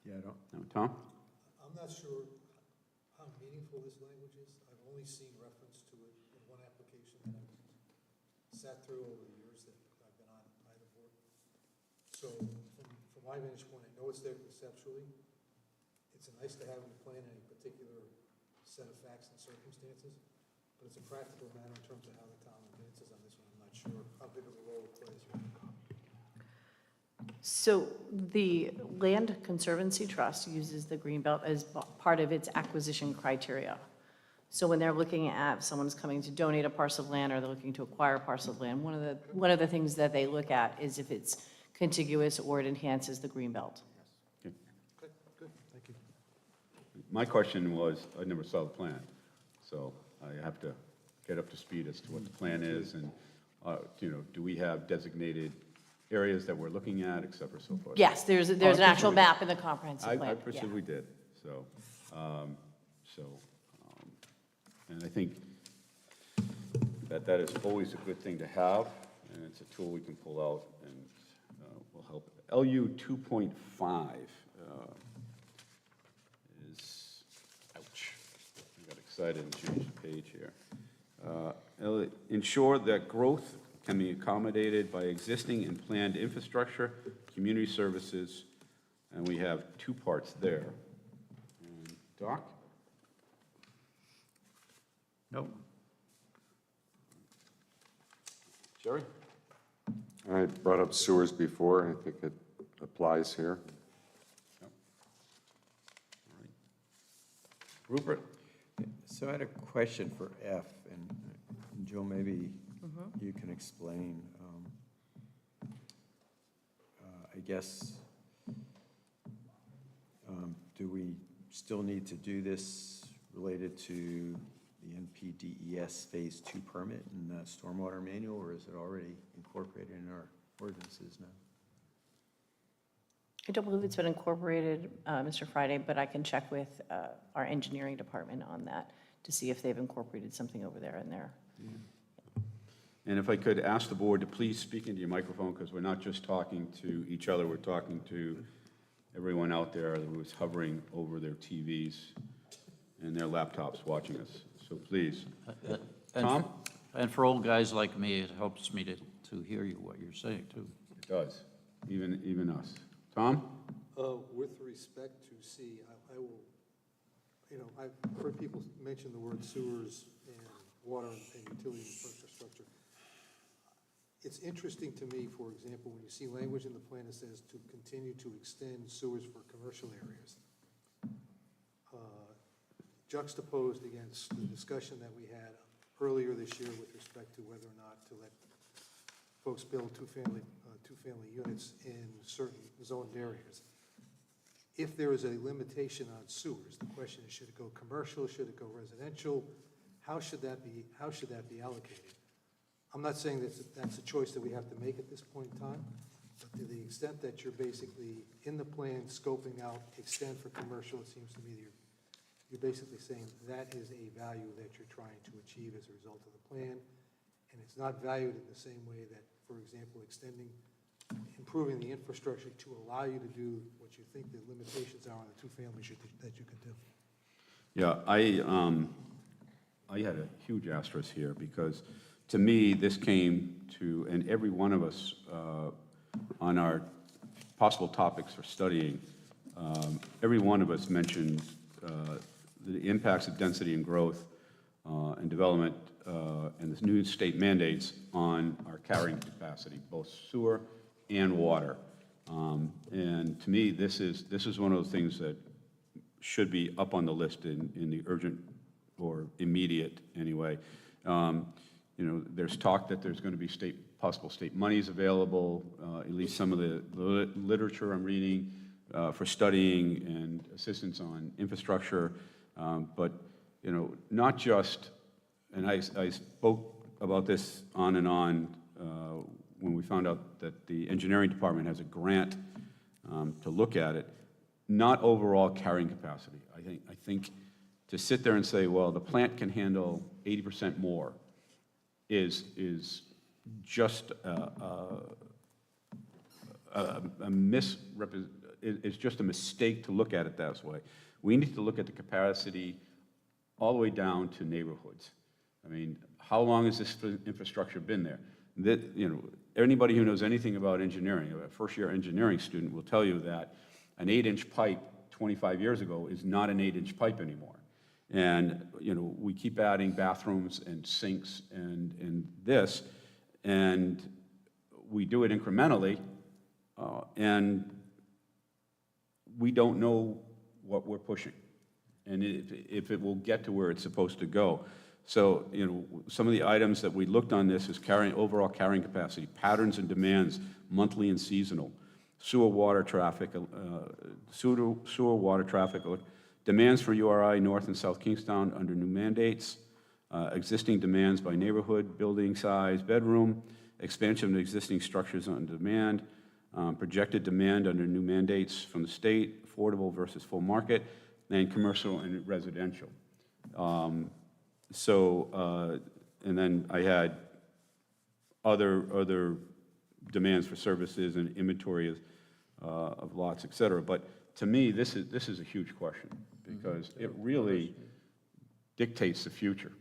Yeah, I don't. No, Tom? I'm not sure how meaningful this language is. I've only seen reference to it in one application that I've sat through over the years that I've been on either board. So from my vantage point, I know it's there conceptually. It's nice to have in the plan any particular set of facts and circumstances, but it's a practical matter in terms of how the town advances on this one. I'm not sure how big of a role it plays here. So the Land Conservancy Trust uses the Greenbelt as part of its acquisition criteria. So when they're looking at, someone's coming to donate a parcel of land or they're looking to acquire a parcel of land, one of the things that they look at is if it's contiguous or it enhances the Greenbelt. Okay. Good, thank you. My question was, I never saw the plan, so I have to get up to speed as to what the plan is, and, do we have designated areas that we're looking at, et cetera, so forth? Yes, there's an actual map in the comprehensive I plan. presume we did, and I think that is always a good thing to have, and it's a tool we can pull out and will help. LU 2.5 is, ouch, I got excited and changed the page here. Ensure that growth can be accommodated by existing and planned infrastructure, community services, and we have two parts there. And Doc? Nope. Jerry? I brought up sewers before, and I think it applies here. Yep. All right. Rupert? So I had a question for F, and Joe, maybe you can explain. I guess, do we still need to do this related to the NPDES Phase 2 permit and the stormwater manual, or is it already incorporated in our ordinances now? I don't believe it's been incorporated, Mr. Friday, but I can check with our engineering department on that to see if they've incorporated something over there in there. And if I could ask the board to please speak into your microphone, because we're not just talking to each other, we're talking to everyone out there who's hovering over their TVs and their laptops watching us. So please. Tom? And for old guys like me, it helps me to hear you, what you're saying, too. It does, even us. Tom? With respect to C, I will you know, I've heard people mention the word sewers and water and utility infrastructure. It's interesting to me, for example, when you see language in the plan that says to continue to extend sewers for commercial areas, juxtaposed against the discussion that we had earlier this year with respect to whether or not to let folks build two-family units in certain zoned areas. If there is a limitation on sewers, the question is, should it go commercial, should it go residential? How should that be allocated? I'm not saying that's a choice that we have to make at this point in time, but to the extent that you're basically in the plan scoping out extend for commercial, it seems to me that you're basically saying that is a value that you're trying to achieve as a result of the plan, and it's not valued in the same way that, for example, improving the infrastructure to allow you to do what you think the limitations are on the two families that you can do. Yeah, I had a huge asterisk here because, to me, this came to, and every one of us on our possible topics for studying, every one of us mentioned the impacts of density and growth and development and the new state mandates on our carrying capacity, both sewer and water. And to me, this is one of the things that should be up on the list in the urgent or immediate anyway. You know, there's talk that there's going to be possible state monies available, at least some of the literature I'm reading for studying and assistance on infrastructure. But, you know, not just, and I spoke about this on and on when we found out that the engineering department has a grant to look at it, not overall carrying capacity. I think to sit there and say, well, the plant can handle 80% more is just it's just a mistake to look at it that way. We need to look at the capacity all the way down to neighborhoods. I mean, how long has this infrastructure been there? You know, anybody who knows anything about engineering, a first-year engineering student will tell you that an 8-inch pipe 25 years ago is not an 8-inch pipe anymore. And, you know, we keep adding bathrooms and sinks and this, and we do it incrementally, and we don't know what we're pushing, and if it will get to where it's supposed to go. So, you know, some of the items that we looked on this is overall carrying capacity, patterns and demands, monthly and seasonal, sewer water traffic, demands for URI North and South Kingstown under new mandates, existing demands by neighborhood, building size, bedroom, expansion of existing structures on demand, projected demand under new mandates from the state, affordable versus full market, and commercial and residential. And then I had other demands for services and inventory of lots, et cetera. But to me, this is a huge question because it really dictates the future.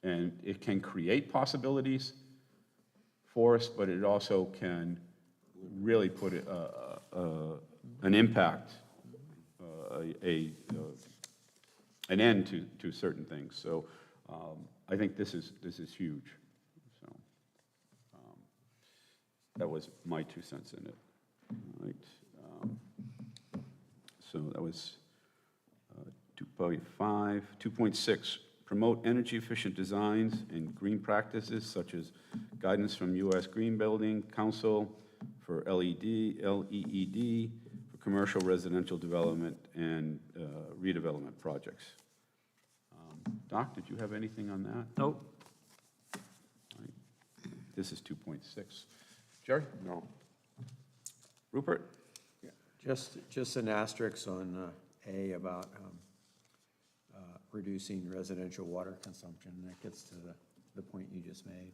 And it can create possibilities for us, but it also can really put an impact, an end to certain things. So I think this is huge. So that was my 2 cents in it. All right. So that was 2.5. 2.6, promote energy-efficient designs and green practices such as guidance from U.S. Green Building Council for LEED, for commercial residential development and redevelopment projects. Doc, did you have anything on that? Nope. All right. This is 2.6. Jerry? No. Rupert? Just an asterisk on A about reducing residential water consumption. That gets to the point you just made.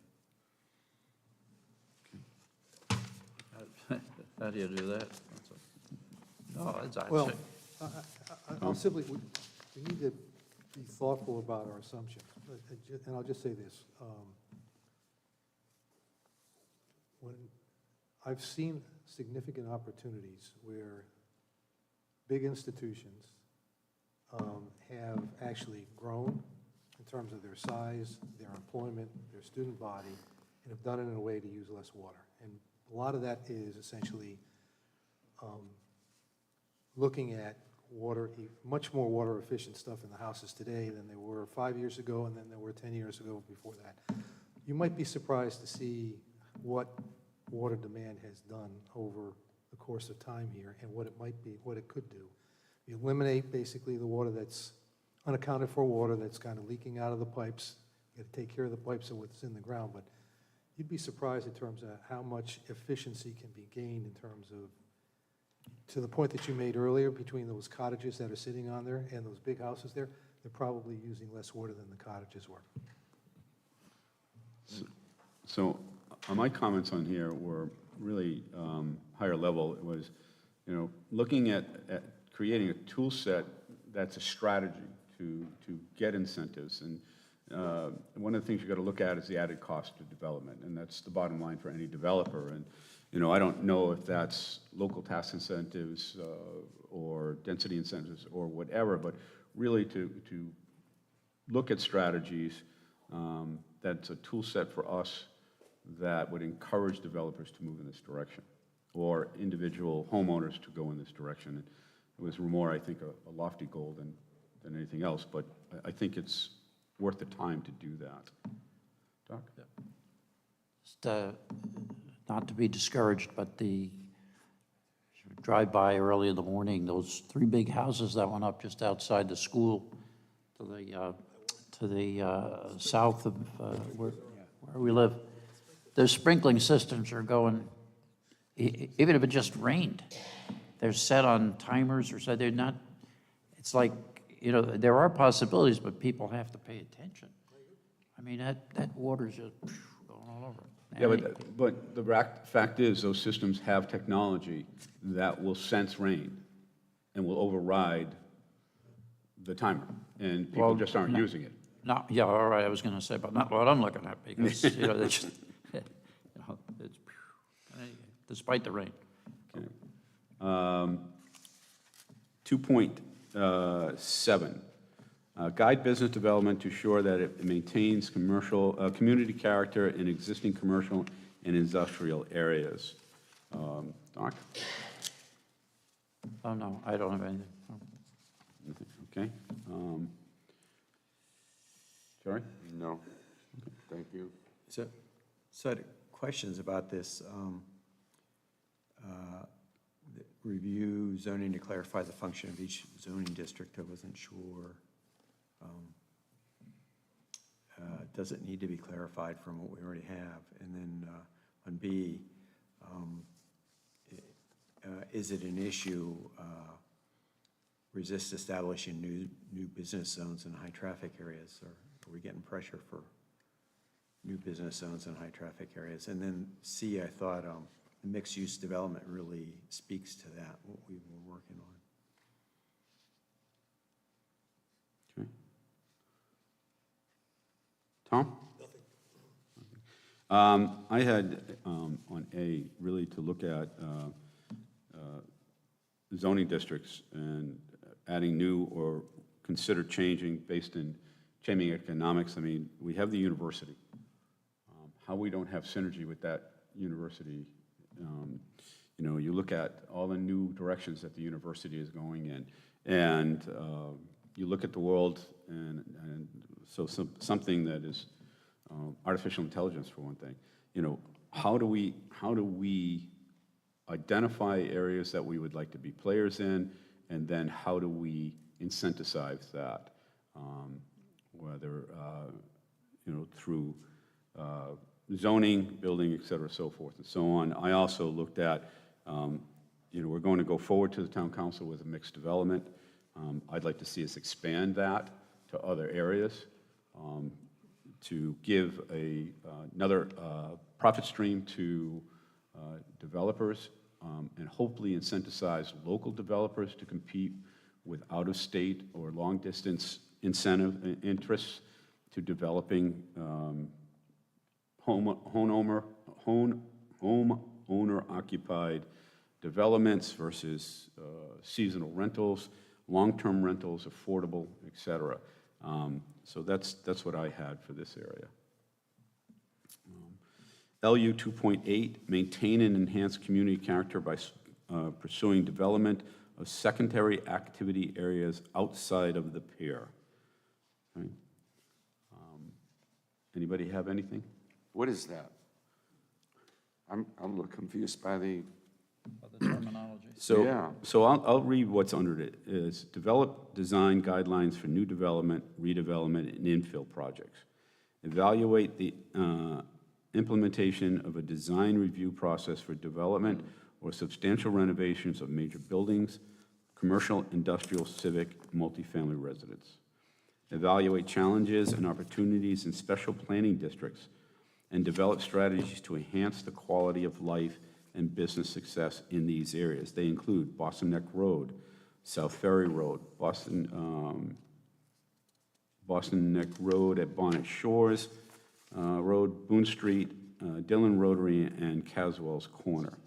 How do you do that? No, it's, Well, I'll simply, we need to be thoughtful about our assumptions. And I'll just say this. When I've seen significant opportunities where big institutions have actually grown in terms of their size, their employment, their student body, and have done it in a way to use less water. And a lot of that is essentially looking at much more water efficient stuff in the houses today than they were 5 years ago and than they were 10 years ago before that. You might be surprised to see what water demand has done over the course of time here and what it might be, what it could do. You eliminate basically the water that's unaccounted for water that's kind of leaking out of the pipes. You got to take care of the pipes and what's in the ground, but you'd be surprised in terms of how much efficiency can be gained in terms of, to the point that you made earlier, between those cottages that are sitting on there and those big houses there, they're probably using less water than the cottages were. So my comments on here were really higher level. It was, looking at creating a tool set that's a strategy to get incentives. And one of the things you got to look at is the added cost of development, and that's the bottom line for any developer. And I don't know if that's local tax incentives or density incentives or whatever, but really to look at strategies that's a tool set for us that would encourage developers to move in this direction, or individual homeowners to go in this direction. It was more, I think, a lofty goal than anything else, but I think it's worth the time to do that. Doc? Just, not to be discouraged, but drive by early in the morning, those 3 big houses that went up just outside the school to the south of where we live, those sprinkling systems are going, even if it just rained, they're set on timers or so they're not, it's like, there are possibilities, but people have to pay attention. I mean, that water's just going all over. Yeah, but the fact is, those systems have technology that will sense rain and will override the timer, and people just aren't using it. No, yeah, all right, I was going to say, but not what I'm looking at, because, they just, it's, despite the rain. Okay. 2.7, guide business development to ensure that it maintains community character in existing commercial and industrial areas. Doc? Oh, no, I don't have anything. No. Okay. Jerry? No, thank you. So I had questions about this. Review zoning to clarify the function of each zoning district. I wasn't sure. Does it need to be clarified from what we already have? And then on B, is it an issue, resist establishing new business zones in high-traffic areas? Or are we getting pressure for new business zones in high-traffic areas? And then C, I thought mixed-use development really speaks to that, what we were working on. Okay. Tom? I had on A, really to look at zoning districts and adding new or consider changing based in changing economics. I mean, we have the university. How we don't have synergy with that university, you look at all the new directions that the university is going in, and you look at the world, and so something that is artificial intelligence, for one thing. How do we identify areas that we would like to be players in, and then how do we incentivize that, whether through zoning, building, et cetera, so forth and so on. I also looked at, we're going to go forward to the town council with a mixed development. I'd like to see us expand that to other areas, to give another profit stream to developers, and hopefully incentivize local developers to compete with out-of-state or long-distance interests to developing homeowner-occupied developments versus seasonal rentals. long-term rentals, affordable, et cetera. So that's what I had for this area. LU 2.8, maintain and enhance community character by pursuing development of secondary activity areas outside of the pier. Okay. Anybody have anything? What is that? I'm a little confused by the, terminology. So, Yeah. so I'll read what's under it, is develop design guidelines for new development, redevelopment, and infill projects. Evaluate the implementation of a design review process for development or substantial renovations of major buildings, commercial, industrial, civic, multifamily residence. Evaluate challenges and opportunities in special planning districts and develop strategies to enhance the quality of life and business success in these areas. They include Boston Neck Road, South Ferry Road, Boston Neck Road at Bonnet Shores Road, Boone Street, Dillon Rotary, and Caswell's Corner.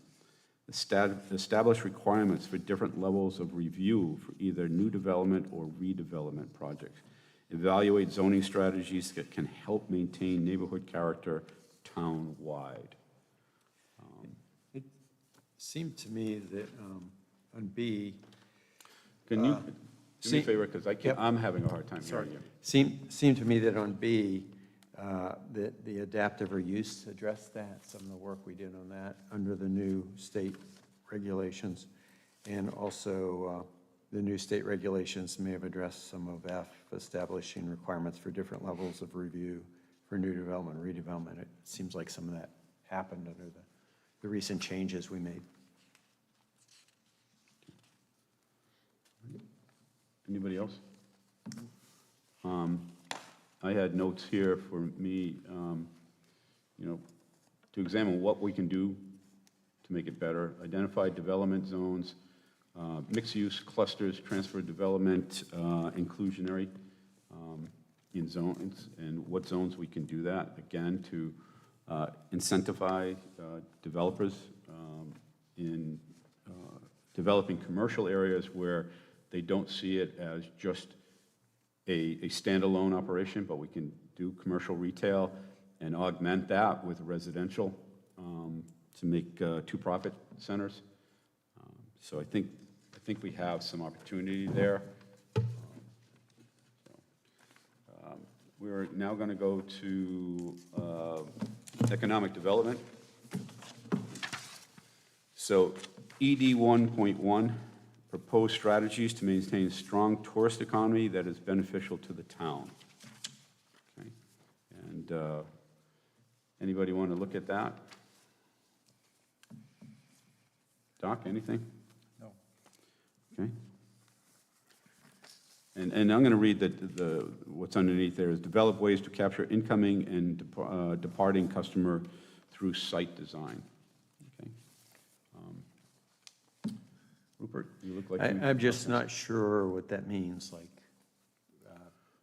Establish requirements for different levels of review for either new development or redevelopment projects. Evaluate zoning strategies that can help maintain neighborhood character town-wide. It seemed to me that on B, Can you do me a see- favor, because I'm having a hard time hearing you. seemed to me that on B, that the adaptive reuse addressed that, some of the work we did on that under the new state regulations. And also, the new state regulations may have addressed some of F, establishing requirements for different levels of review for new development, redevelopment. It seems like some of that happened under the recent changes we made. Anybody else? I had notes here for me, to examine what we can do to make it better. Identify development zones, mixed-use clusters, transfer development, inclusionary in zones, and what zones we can do that, again, to incentivize developers in developing commercial areas where they don't see it as just a standalone operation, but we can do commercial retail and augment that with residential to make two-profit centers. So I think we have some opportunity there. We're now going to go to economic development. So ED 1.1, propose strategies to maintain a strong tourist economy that is beneficial to the town. Okay. And anybody want to look at that? Doc, anything? No. Okay. And I'm going to read what's underneath there is develop ways to capture incoming and departing customer through site design. Okay. Rupert, you look like you... I'm just not sure what that means, like.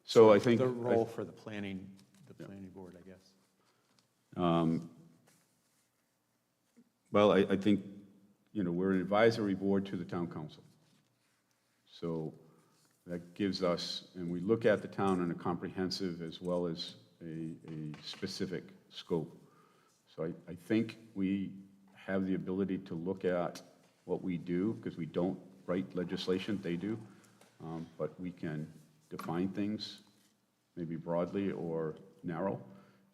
So I think... The role for the planning board, I guess. Well, I think, we're an advisory board to the town council. So that gives us, and we look at the town in a comprehensive as well as a specific scope. So I think we have the ability to look at what we do, because we don't write legislation, they do, but we can define things maybe broadly or narrow,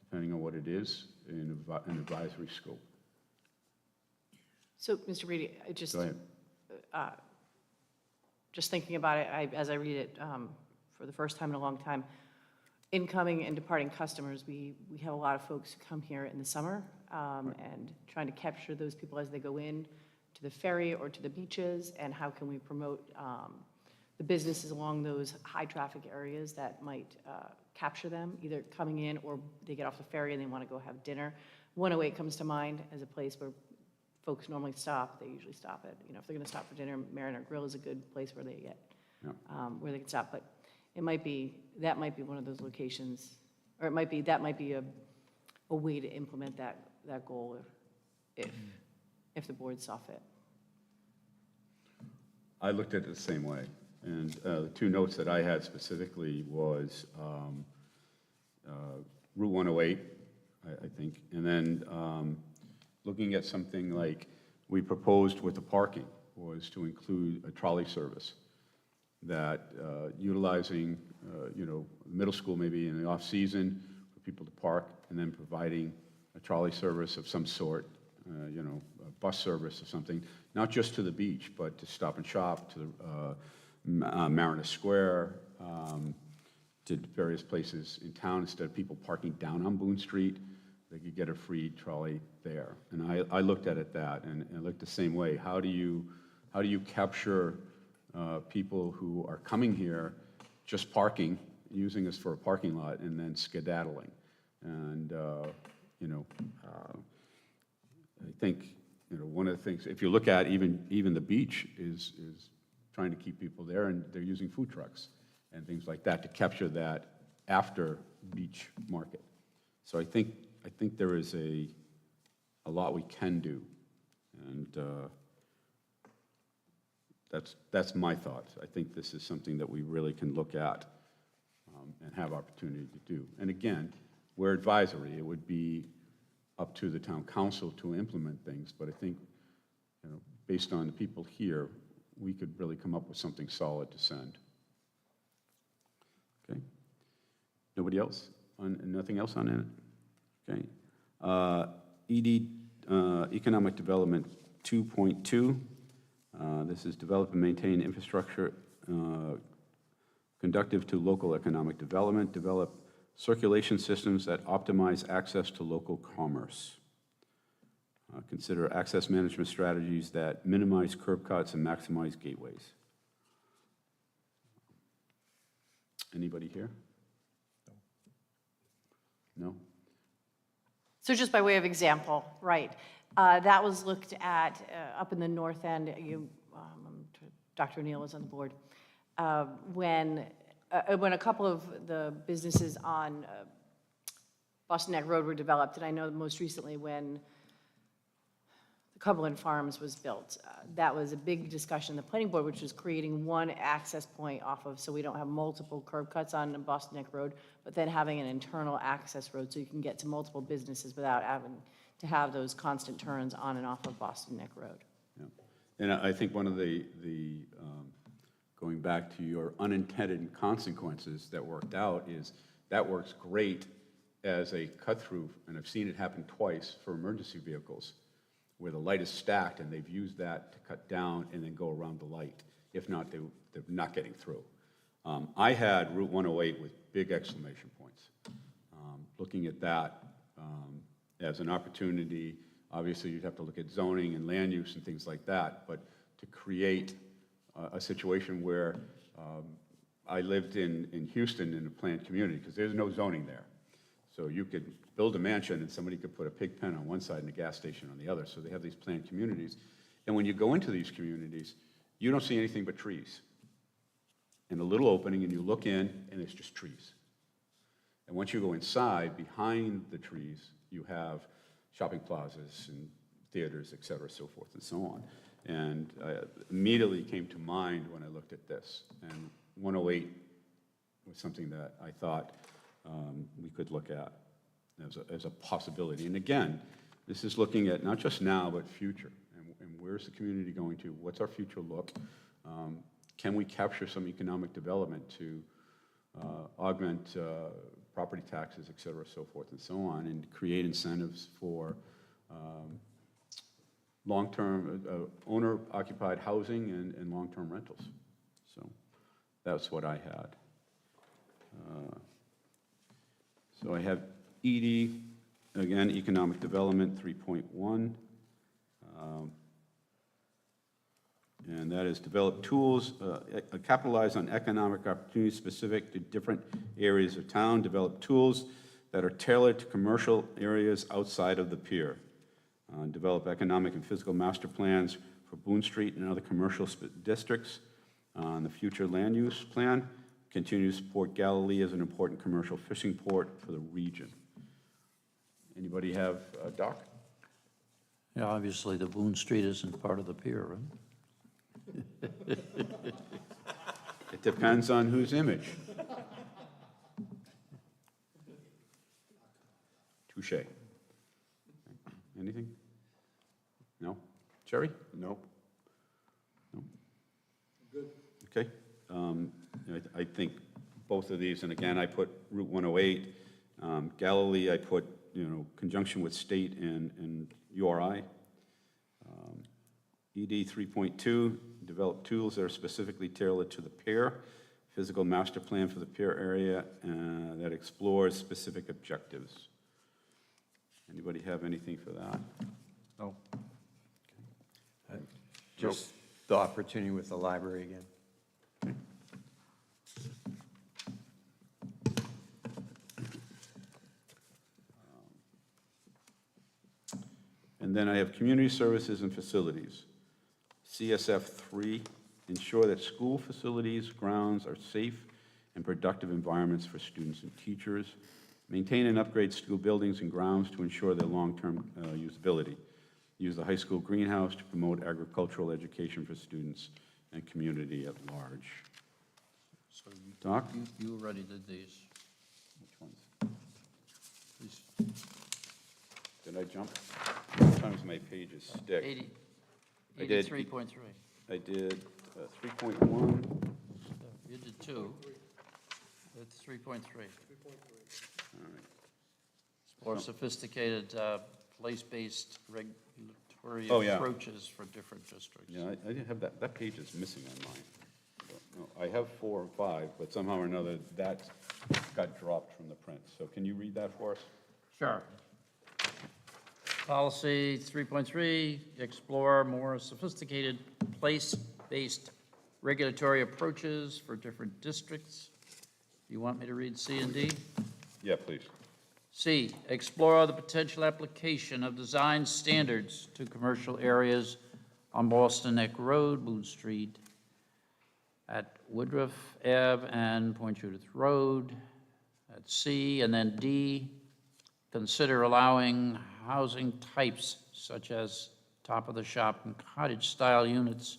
depending on what it is in an advisory scope. So, Mr. Reedy, I just, Go ahead. just thinking about it, as I read it for the first time in a long time, incoming and departing customers, we have a lot of folks who come here in the summer and trying to capture those people as they go in to the ferry or to the beaches, and how can we promote the businesses along those high-traffic areas that might capture them, either coming in or they get off the ferry and they want to go have dinner. 108 comes to mind as a place where folks normally stop. They usually stop at, if they're going to stop for dinner, Mariner Grill is a good place where they get, where they can stop. But that might be one of those locations, or that might be a way to implement that goal if the board saw fit. I looked at it the same way. And the two notes that I had specifically was Route 108, I think, and then looking at something like we proposed with the parking was to include a trolley service that utilizing, middle school maybe in the off-season for people to park, and then providing a trolley service of some sort, a bus service or something, not just to the beach, but to Stop and Shop, to Mariner Square, to various places in town. Instead of people parking down on Boone Street, they could get a free trolley there. And I looked at it that, and I looked the same way. How do you capture people who are coming here, just parking, using us for a parking lot, and then skedaddling? And, I think, one of the things, if you look at even the beach is trying to keep people there, and they're using food trucks and things like that to capture that after beach market. So I think there is a lot we can do, and that's my thoughts. I think this is something that we really can look at and have opportunity to do. And again, we're advisory. It would be up to the town council to implement things, but I think, based on the people here, we could really come up with something solid to send. Okay? Nobody else? Nothing else on it? Okay. Economic Development 2.2. This is develop and maintain infrastructure conducive to local economic development, develop circulation systems that optimize access to local commerce. Consider access management strategies that minimize curb cuts and maximize gateways. Anybody here? No? So just by way of example, right, that was looked at up in the north end, Dr. O'Neill was on the board, when a couple of the businesses on Boston Neck Road were developed, and I know most recently when the Cumberland Farms was built, that was a big discussion in the planning board, which was creating one access point off of, so we don't have multiple curb cuts on Boston Neck Road, but then having an internal access road so you can get to multiple businesses without having to have those constant turns on and off of Boston Neck Road. Yeah. And I think one of the going back to your unintended consequences that worked out is that works great as a cut-through, and I've seen it happen twice for emergency vehicles, where the light is stacked and they've used that to cut down and then go around the light. If not, they're not getting through. I had Route 108 with big exclamation points. Looking at that as an opportunity, obviously you'd have to look at zoning and land use and things like that, but to create a situation where I lived in Houston in a planned community, because there's no zoning there. So you could build a mansion and somebody could put a pig pen on one side and a gas station on the other. So they have these planned communities. And when you go into these communities, you don't see anything but trees. And a little opening, and you look in, and it's just trees. And once you go inside, behind the trees, you have shopping plazas and theaters, et cetera, so forth and so on. And immediately came to mind when I looked at this. And 108 was something that I thought we could look at as a possibility. And again, this is looking at not just now, but future. And where's the community going to? What's our future look? Can we capture some economic development to augment property taxes, et cetera, so forth and so on, and create incentives for long-term owner-occupied housing and long-term rentals? So that's what I had. So I have ED, again, Economic Development 3.1. And that is develop tools, capitalize on economic opportunities specific to different areas of town, develop tools that are tailored to commercial areas outside of the pier. Develop economic and physical master plans for Boone Street and other commercial districts. On the future land use plan, continue to support Galilee as an important commercial fishing port for the region. Anybody have Doc? Yeah, obviously the Boone Street isn't part of the pier, right? It depends on whose image. Touche. Anything? No? Jerry? Nope. No? Okay. I think both of these, and again, I put Route 108. Galilee, I put, conjunction with state and URI. ED 3.2, develop tools that are specifically tailored to the pier. Physical master plan for the pier area that explores specific objectives. Anybody have anything for that? No. Just the opportunity with the library again. And then I have community services and facilities. CSF 3, ensure that school facilities, grounds are safe and productive environments for students and teachers. Maintain and upgrade school buildings and grounds to ensure their long-term usability. Use the high school greenhouse to promote agricultural education for students and community at large. So Doc? you already did these. Which ones? These Did I jump? Sometimes my pages stick. 80, I did. 83.3. I did 3.1. You did 2. That's 3.3. All right. More sophisticated place-based regulatory Oh, yeah. approaches for different districts. Yeah, I didn't have that. That page is missing on mine. No, I have 4 and 5, but somehow or another, that got dropped from the print. So can you read that for us? Sure. Policy 3.3, explore more sophisticated place-based regulatory approaches for different districts. You want me to read C and D? Yeah, please. C, explore the potential application of design standards to commercial areas on Boston Neck Road, Boone Street, at Woodruff Ave and Point Judith Road. That's C, and then D, consider allowing housing types such as top-of-the-shop and cottage-style units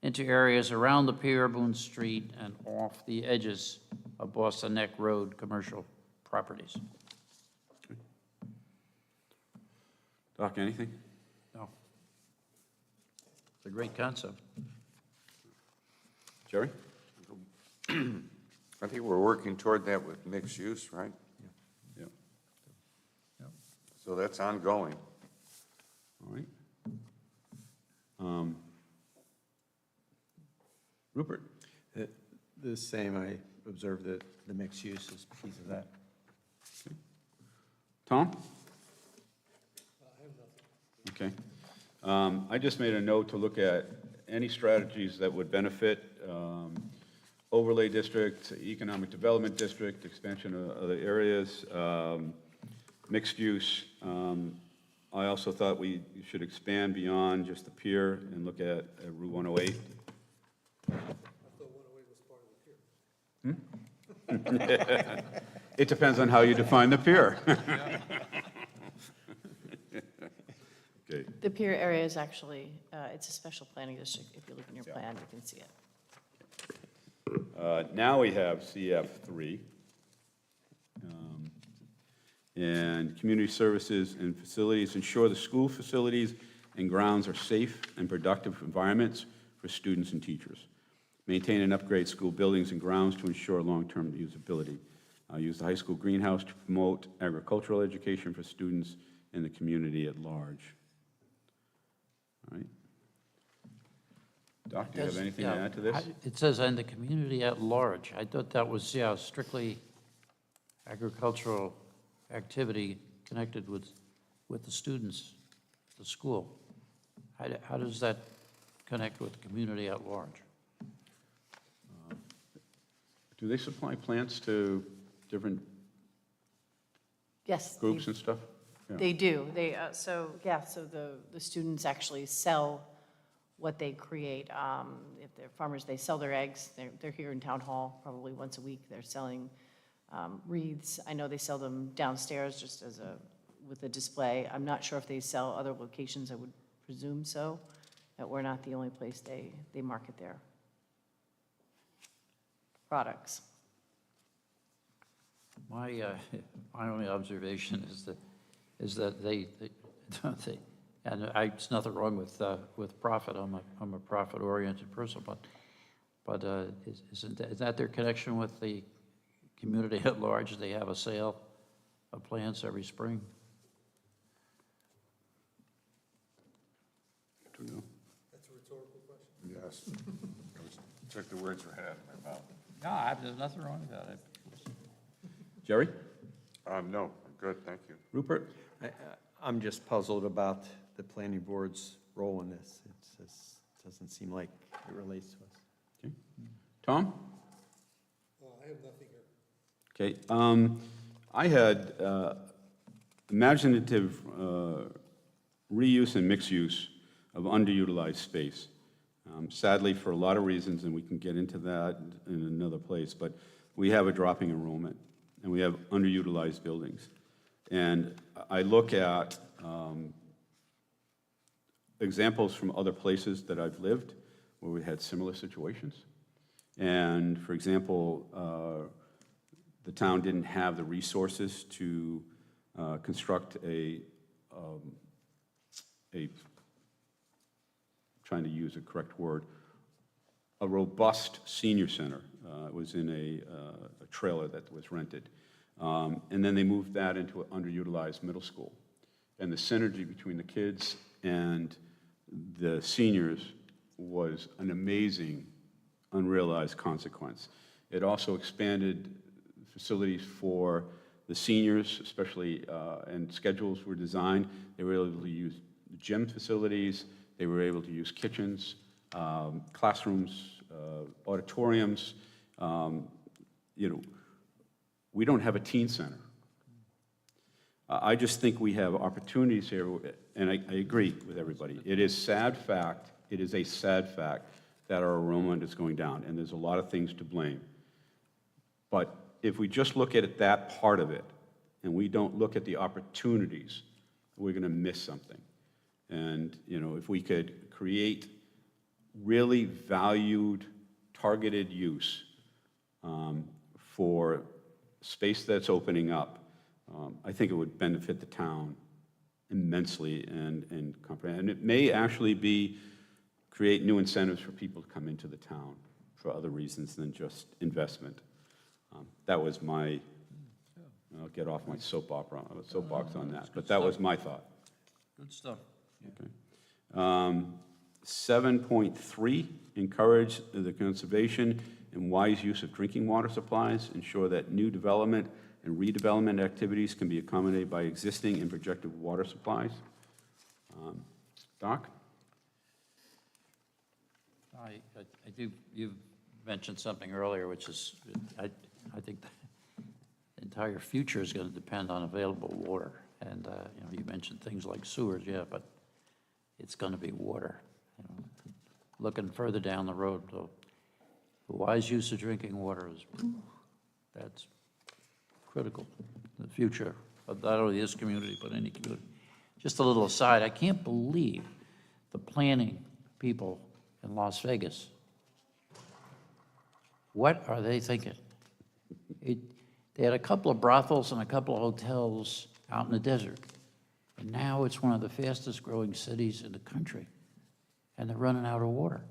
into areas around the pier, Boone Street, and off the edges of Boston Neck Road commercial properties. Doc, anything? No. It's a great concept. Jerry? I think we're working toward that with mixed use, right? Yeah. So that's ongoing. All right. Rupert? The same, I observed that the mixed use is a piece of that. Tom? Okay. I just made a note to look at any strategies that would benefit overlay district, economic development district, expansion of other areas, mixed use. I also thought we should expand beyond just the pier and look at Route 108. I thought 108 was part of the pier. It depends on how you define the pier. Okay. The pier area is actually, it's a special planning district. If you look in your plan, you can see it. Now we have CF3. And community services and facilities ensure the school facilities and grounds are safe and productive environments for students and teachers. Maintain and upgrade school buildings and grounds to ensure long-term usability. Use the high school greenhouse to promote agricultural education for students and the community at large. All right. Doc, do you have anything to add to this? It says, and the community at large. I thought that was, strictly agricultural activity connected with the students, the school. How does that connect with the community at large? Do they supply plants to different Yes. groups and stuff? Yeah. They do. So the students actually sell what they create. If they're farmers, they sell their eggs. They're here in Town Hall probably once a week. They're selling wreaths. I know they sell them downstairs just with a display. I'm not sure if they sell other locations. I would presume so, that we're not the only place they market there. products. My, my only observation is that they, and it's nothing wrong with profit. I'm a profit-oriented person, but is that their connection with the community at large? They have a sale of plants every spring? Don't know. That's a rhetorical question. Yes. Took the words right out of my mouth. No, there's nothing wrong with that. Jerry? No, I'm good, thank you. Rupert? I'm just puzzled about the planning board's role in this. It just doesn't seem like it relates to us. Okay. Tom? I have nothing here. Okay, I had imaginative reuse and mixed use of underutilized space. Sadly, for a lot of reasons, and we can get into that in another place, but we have a dropping enrollment, and we have underutilized buildings. And I look at examples from other places that I've lived where we had similar situations. And for example, the town didn't have the resources to construct trying to use a correct word, a robust senior center. It was in a trailer that was rented. And then they moved that into an underutilized middle school. And the synergy between the kids and the seniors was an amazing, unrealized consequence. It also expanded facilities for the seniors, especially, and schedules were designed. They were able to use gym facilities, they were able to use kitchens, classrooms, auditoriums. You know, we don't have a teen center. I just think we have opportunities here, and I agree with everybody. It is a sad fact that our enrollment is going down, and there's a lot of things to blame. But if we just look at that part of it, and we don't look at the opportunities, we're going to miss something. And, you know, if we could create really valued, targeted use for space that's opening up, I think it would benefit the town immensely and comprehend. And it may actually create new incentives for people to come into the town for other reasons than just investment. That was my, I'll get off my soapbox on that, but that was my thought. Good stuff. Okay. 7.3, encourage the conservation and wise use of drinking water supplies, ensure that new development and redevelopment activities can be accommodated by existing and projected water supplies. Doc? I do, you mentioned something earlier, which is, I think the entire future is going to depend on available water. And, you know, you mentioned things like sewers, yeah, but it's going to be water. You know, looking further down the road, the wise use of drinking water that's critical in the future of not only this community, but any community. Just a little aside, I can't believe the planning people in Las Vegas. What are they thinking? They had a couple of brothels and a couple of hotels out in the desert. And now it's one of the fastest growing cities in the country. And they're running out of water.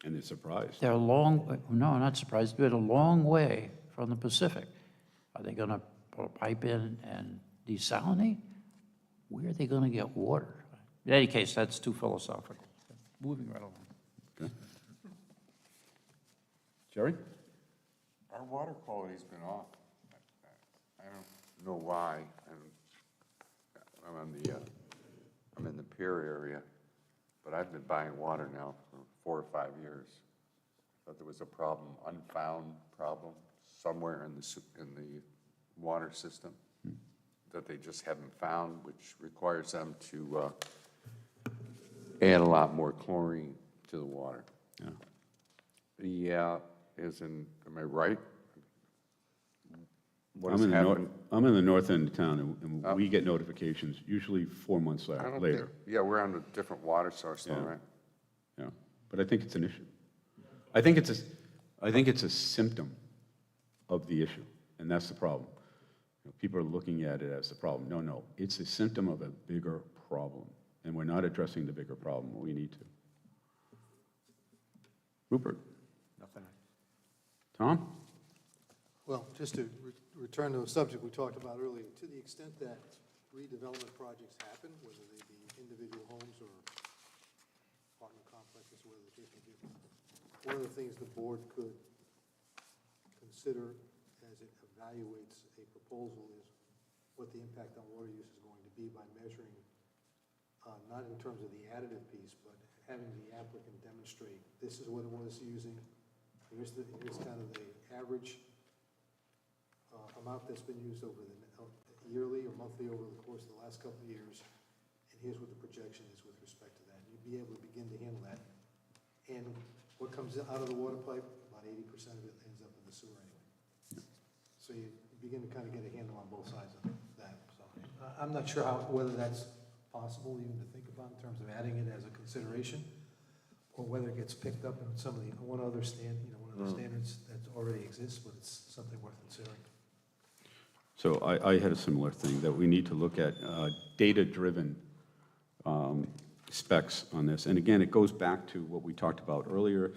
And they're surprised. They're no, not surprised, they're a long way from the Pacific. Are they gonna put a pipe in and desalinate? Where are they gonna get water? In any case, that's too philosophical. Moving right along. Okay. Jerry? Our water quality's been off. I don't know why. I'm in the Pier area, but I've been buying water now for 4 or 5 years. Thought there was a problem, unfound problem, somewhere in the water system that they just haven't found, which requires them to add a lot more chlorine to the water. Yeah. Am I right? What I'm is in happening? I'm in the north end of town, and we get notifications, usually 4 months I don't later. think, we're on a different water source though, Yeah. right? Yeah, but I think it's an issue. I think it's I think it's a symptom of the issue, and that's the problem. People are looking at it as the problem. No, it's a symptom of a bigger problem, and we're not addressing the bigger problem. We need to. Rupert? Nothing. Tom? Well, just to return to a subject we talked about earlier, to the extent that redevelopment projects happen, whether they be individual homes or apartment complexes, whatever the case may be, one of the things the board could consider as it evaluates a proposal is what the impact on water use is going to be by measuring, not in terms of the additive piece, but having the applicant demonstrate, this is what it was using, here's kind of the average amount that's been used over the yearly or monthly over the course of the last couple of years, and here's what the projection is with respect to that. You'd be able to begin to handle that. And what comes out of the water pipe, about 80% of it ends up in the sewer anyway. So you begin to kind of get a handle on both sides of that. So I'm not sure whether that's possible even to think about in terms of adding it as a consideration, or whether it gets picked up in some of the, one of the standards that already exists, but it's something worth considering. So I had a similar thing, that we need to look at data-driven specs on this. And again, it goes back to what we talked about earlier,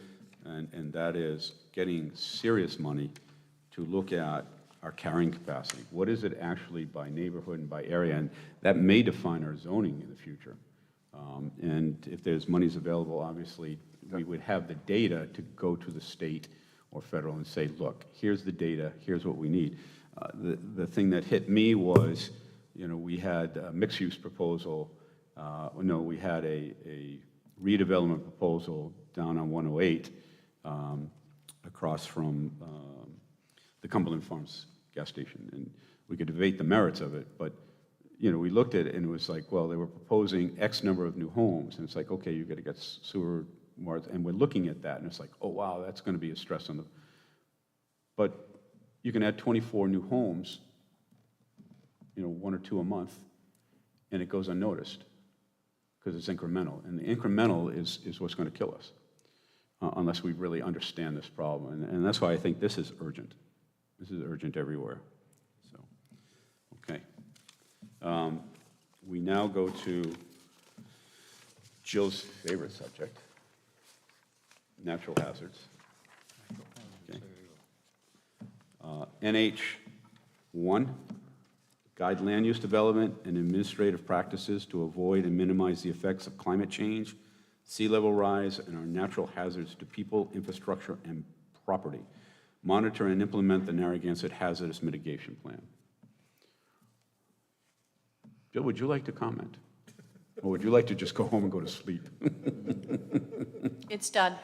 and that is getting serious money to look at our carrying capacity. What is it actually by neighborhood and by area? And that may define our zoning in the future. And if there's monies available, obviously, we would have the data to go to the state or federal and say, look, here's the data, here's what we need. The thing that hit me was, we had a mixed-use proposal. We had a redevelopment proposal down on 108 across from the Cumberland Farms gas station. And we could debate the merits of it, but, we looked at it and it was like, well, they were proposing X number of new homes. And it's like, okay, you've got to get sewer, and we're looking at that. And it's like, oh, wow, that's going to be a stress on the... But you can add 24 new homes, 1 or 2 a month, and it goes unnoticed because it's incremental. And the incremental is what's going to kill us unless we really understand this problem. And that's why I think this is urgent. This is urgent everywhere. So, okay. We now go to Jill's favorite subject, natural hazards. Okay. NH1, guide land use development and administrative practices to avoid and minimize the effects of climate change, sea level rise, and our natural hazards to people, infrastructure, and property. Monitor and implement the Narragansett Hazardous Mitigation Plan. Bill, would you like to comment? Or would you like to just go home and go to sleep? It's done.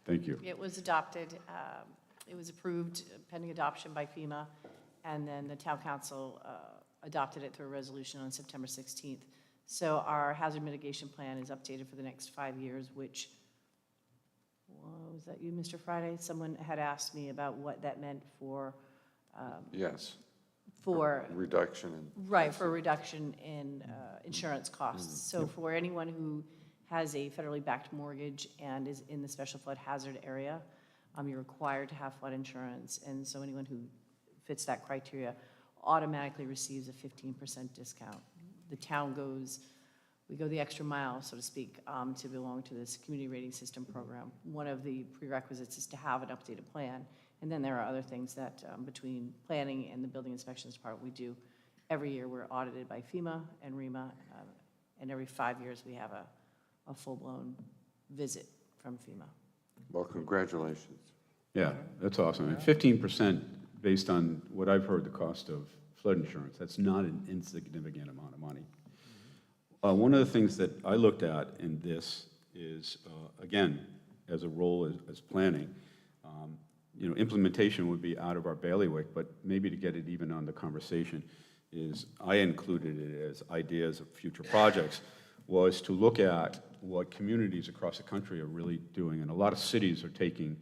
Thank you. It was adopted. It was approved pending adoption by FEMA, and then the town council adopted it through a resolution on September 16th. So our hazard mitigation plan is updated for the next 5 years, which, was that you, Mr. Friday? Someone had asked me about what that meant for, Yes. for, Reduction in. right, for a reduction in insurance costs. So for anyone who has a federally backed mortgage and is in the special flood hazard area, you're required to have flood insurance. And so anyone who fits that criteria automatically receives a 15% discount. The town we go the extra mile, so to speak, to belong to this community rating system program. One of the prerequisites is to have an updated plan. And then there are other things that between planning and the building inspections department we do. Every year we're audited by FEMA and REMA, and every 5 years we have a full-blown visit from FEMA. Well, congratulations. Yeah, that's awesome. And 15% based on what I've heard the cost of flood insurance, that's not an insignificant amount of money. One of the things that I looked at in this is, again, as a role as planning, implementation would be out of our bailiwick, but maybe to get it even on the conversation is, I included it as ideas of future projects, was to look at what communities across the country are really doing. And a lot of cities are taking,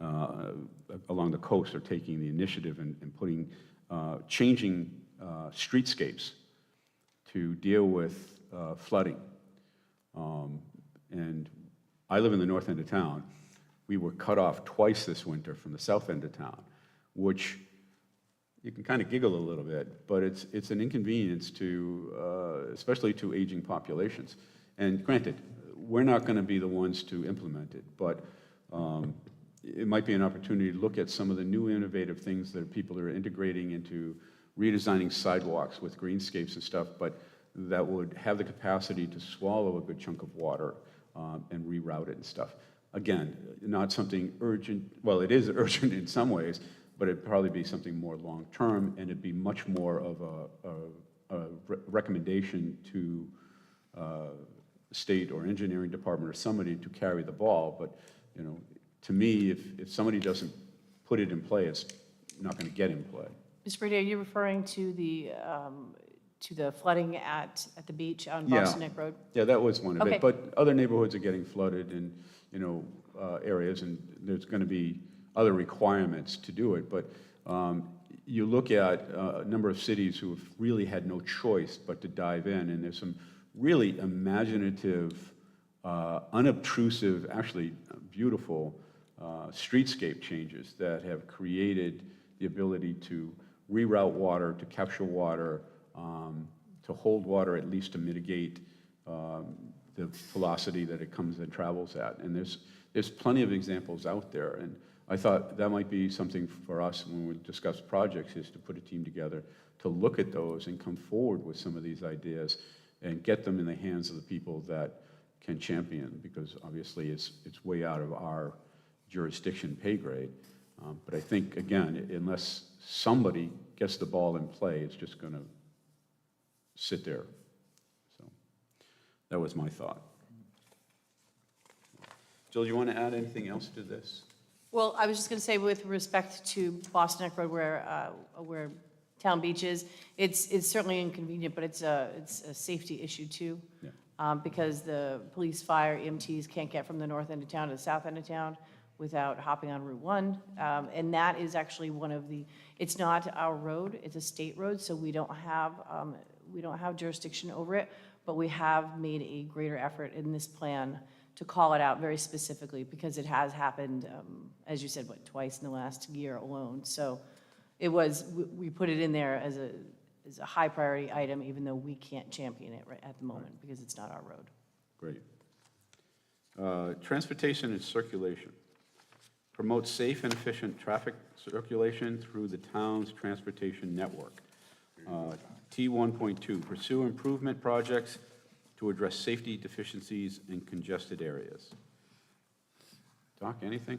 along the coast, are taking the initiative and putting, changing streetscapes to deal with flooding. And I live in the north end of town. we were cut off twice this winter from the south end of town, which you can kind of giggle a little bit, but it's an inconvenience to, especially to aging populations. And granted, we're not going to be the ones to implement it, but it might be an opportunity to look at some of the new innovative things that people are integrating into redesigning sidewalks with greenscapes and stuff, but that would have the capacity to swallow a good chunk of water and reroute it and stuff. Again, not something urgent, well, it is urgent in some ways, but it'd probably be something more long-term, and it'd be much more of a recommendation to state or engineering department or somebody to carry the ball. But, you know, to me, if somebody doesn't put it in play, it's not going to get in play. Mr. Brady, are you referring to the flooding at the beach on Yeah. Boston Neck Road? Yeah, that was one of Okay. it. But other neighborhoods are getting flooded in, you know, areas, and there's going to be other requirements to do it. But you look at a number of cities who have really had no choice but to dive in, and there's some really imaginative, unobtrusive, actually beautiful streetscape changes that have created the ability to reroute water, to capture water, to hold water, at least to mitigate the velocity that it comes and travels at. And there's plenty of examples out there. And I thought that might be something for us when we discuss projects, is to put a team together to look at those and come forward with some of these ideas and get them in the hands of the people that can champion, because obviously it's way out of our jurisdiction pay grade. But I think, again, unless somebody gets the ball in play, it's just going to sit there. So that was my thought. Jill, do you want to add anything else to this? Well, I was just going to say, with respect to Boston Neck Road, where Town Beach is, it's certainly inconvenient, but it's a safety issue too. Yeah. Because the police, fire, EMTs can't get from the north end of town to the south end of town without hopping on Route 1. And that is actually one of the, it's not our road, it's a state road, so we don't have jurisdiction over it, but we have made a greater effort in this plan to call it out very specifically, because it has happened, as you said, twice in the last year alone. So we put it in there as a high priority item, even though we can't champion it right at the moment, because it's not our road. Great. Transportation and circulation. Promote safe and efficient traffic circulation through the town's transportation network. T1.2, pursue improvement projects to address safety deficiencies in congested areas. Doc, anything?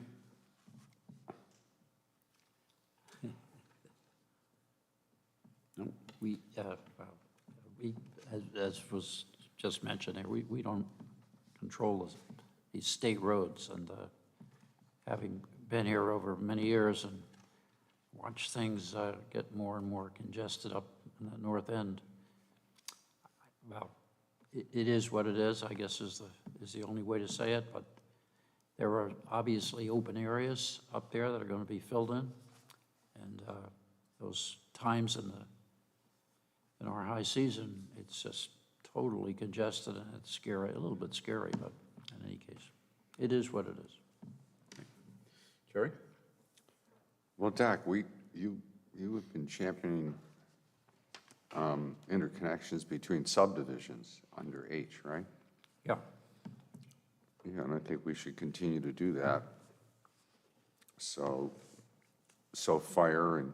No? We, as was just mentioned there, we don't control these state roads, and having been here over many years and watched things get more and more congested up in the north end, well, it is what it is, I guess is the only way to say it, but there are obviously open areas up there that are going to be filled in, and those times in our high season, it's just totally congested, and it's scary, a little bit scary, but in any case, it is what it is. Jerry? Well, Doc, you have been championing interconnections between subdivisions under H, right? Yeah. Yeah, and I think we should continue to do that. So fire and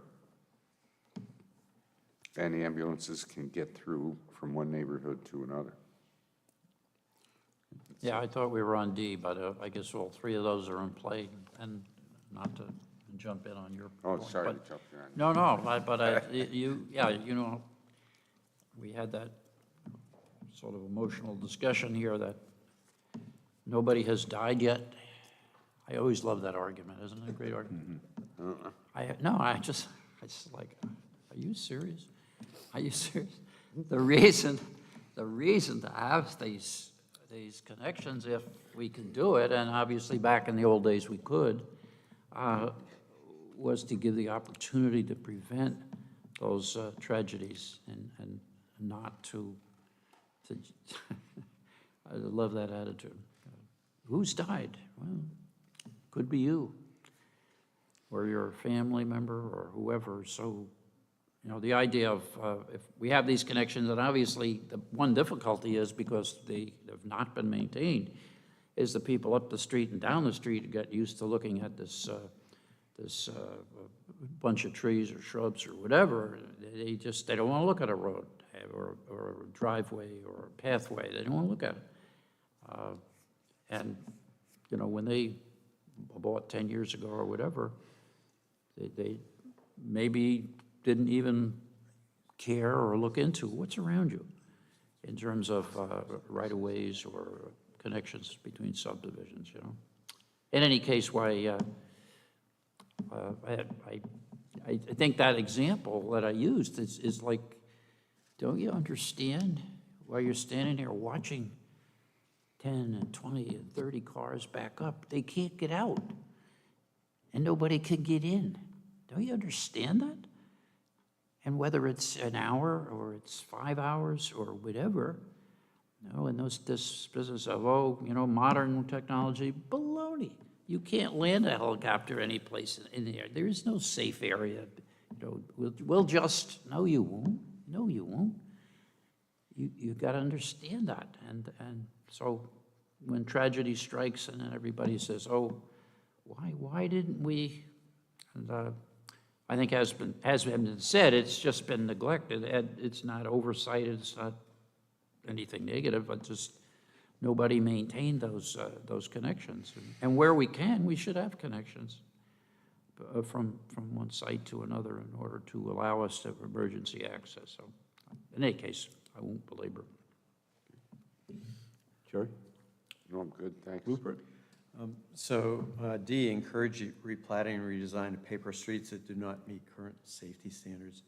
ambulances can get through from one neighborhood to another. Yeah, I thought we were on D, but I guess all three of those are in play, and not to jump in on your Oh, point, sorry to but- jump in on you. No, we had that sort of emotional discussion here that nobody has died yet. I always love that argument, isn't it a great argument? I just like, are you serious? Are you serious? The reason to have these connections, if we can do it, and obviously back in the old days we could, was to give the opportunity to prevent those tragedies and not to I love that attitude. Who's died? Well, could be you, or your family member, or whoever. So, you know, the idea of, if we have these connections, and obviously the one difficulty is because they have not been maintained, is the people up the street and down the street get used to looking at this bunch of trees or shrubs or whatever. They don't want to look at a road or a driveway or a pathway. They don't want to look at it. And, you know, when they bought 10 years ago or whatever, they maybe didn't even care or look into what's around you in terms of right-of-ways or connections between subdivisions, you know. In any case, why, I think that example that I used is like, don't you understand while you're standing there watching 10 and 20 and 30 cars back up, they can't get out and nobody can get in. Don't you understand that? And whether it's an hour or it's 5 hours or whatever, you know, and this business of, oh, you know, modern technology, baloney. You can't land a helicopter any place in the air. There is no safe area. You know, we'll just, no, you won't. No, you won't. You got to understand that. And so when tragedy strikes and then everybody says, oh, why didn't we? And I think has been said, it's just been neglected. It's not oversight. It's not anything negative, but just nobody maintained those connections. And where we can, we should have connections from one site to another in order to allow us to have emergency access. So in any case, I won't belabor. Jerry? No, I'm good, thanks. Rupert? So D, encourage replatting and redesign of paper streets that do not meet current safety standards.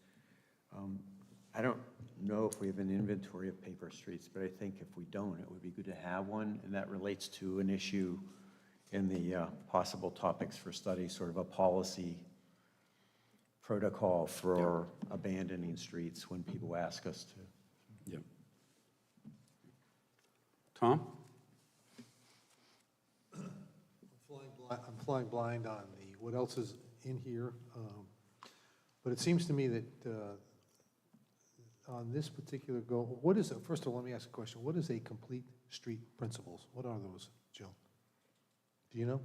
I don't know if we have an inventory of paper streets, but I think if we don't, it would be good to have one, and that relates to an issue in the possible topics for study, sort of a policy protocol for abandoning streets when people ask us to. Yep. Tom? I'm flying blind on what else is in here. But it seems to me that on this particular goal, first of all, let me ask a question. What is a complete street principles? What are those, Jill? Do you know?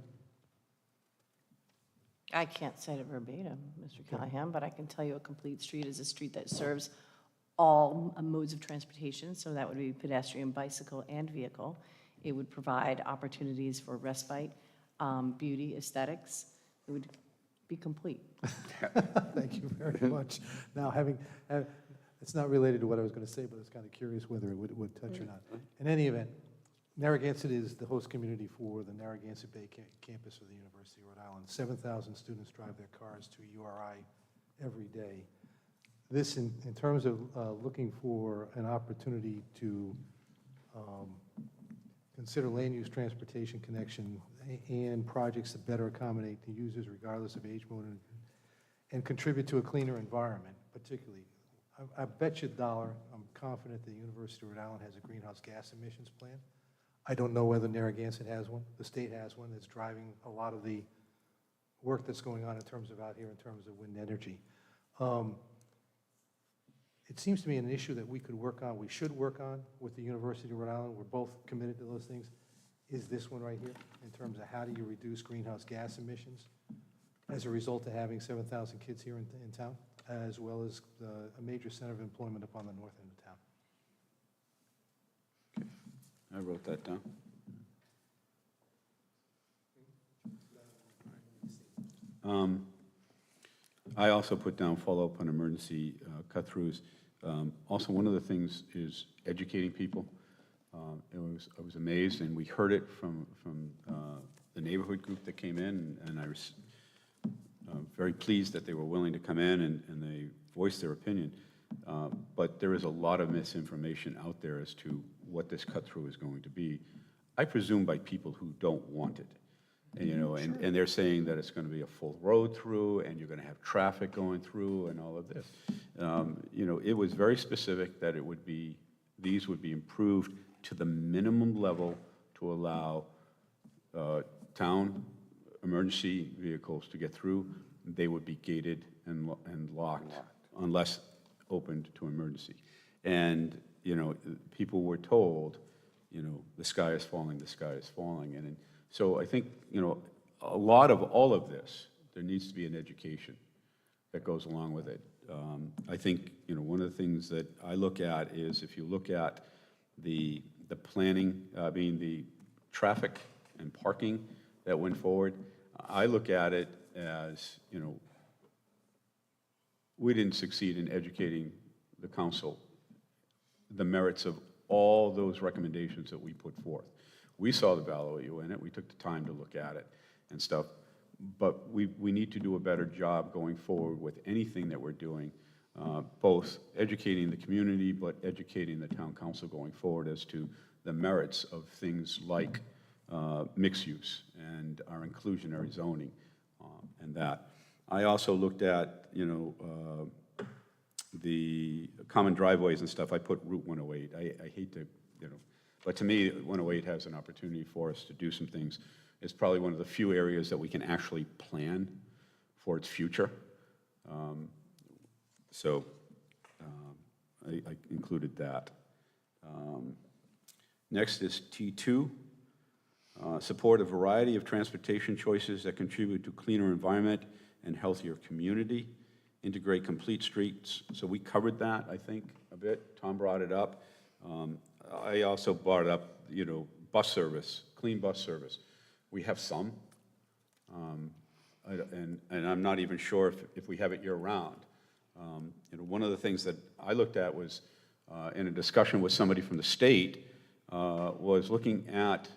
I can't cite it verbatim, Mr. Callahan, but I can tell you a complete street is a street that serves all modes of transportation, so that would be pedestrian, bicycle, and vehicle. It would provide opportunities for respite, beauty, aesthetics. It would be complete. Thank you very much. Now, it's not related to what I was going to say, but it's kind of curious whether it would touch or not. In any event, Narragansett is the host community for the Narragansett Bay campus of the University of Rhode Island. 7,000 students drive their cars to URI every day. This, in terms of looking for an opportunity to consider land use transportation connection and projects that better accommodate the users regardless of age, mode, and contribute to a cleaner environment, particularly. I bet you $1, I'm confident the University of Rhode Island has a greenhouse gas emissions plan. I don't know whether Narragansett has one. The state has one that's driving a lot of the work that's going on in terms of out here in terms of wind energy. It seems to me an issue that we could work on, we should work on with the University of Rhode Island. We're both committed to those things. Is this one right here in terms of how do you reduce greenhouse gas emissions as a result of having 7,000 kids here in town, as well as a major center of employment upon the north end of town. I wrote that down. I also put down follow-up on emergency cut-throughs. Also, one of the things is educating people. I was amazed, and we heard it from the neighborhood group that came in, and I was very pleased that they were willing to come in and they voiced their opinion. But there is a lot of misinformation out there as to what this cut-through is going to be. I presume by people who don't want it. And, you know, and they're saying that it's going to be a full road through, and you're going to have traffic going through, and all of this. You know, it was very specific that it would be, these would be improved to the minimum level to allow town emergency vehicles to get through, they would be gated and locked unless opened to emergency. And, you know, people were told, you know, the sky is falling, the sky is falling. And so I think, you know, a lot of all of this, there needs to be an education that goes along with it. I think, you know, one of the things that I look at is if you look at the planning, being the traffic and parking that went forward, I look at it as, you know, we didn't succeed in educating the council the merits of all those recommendations that we put forth. We saw the value in it, we took the time to look at it and stuff, but we need to do a better job going forward with anything that we're doing, both educating the community, but educating the town council going forward as to the merits of things like mixed use and our inclusionary zoning and that. I also looked at, you know, the common driveways and stuff. I put Route 108. I hate to, you know, but to me, 108 has an opportunity for us to do some things. It's probably one of the few areas that we can actually plan for its future. I included that. Next is T2. Support a variety of transportation choices that contribute to cleaner environment and healthier community. Integrate complete streets. So we covered that, I think, a bit. Tom brought it up. I also brought up, you know, bus service, clean bus service. We have some, and I'm not even sure if we have it year-round. You know, one of the things that I looked at was, in a discussion with somebody from the state, was looking at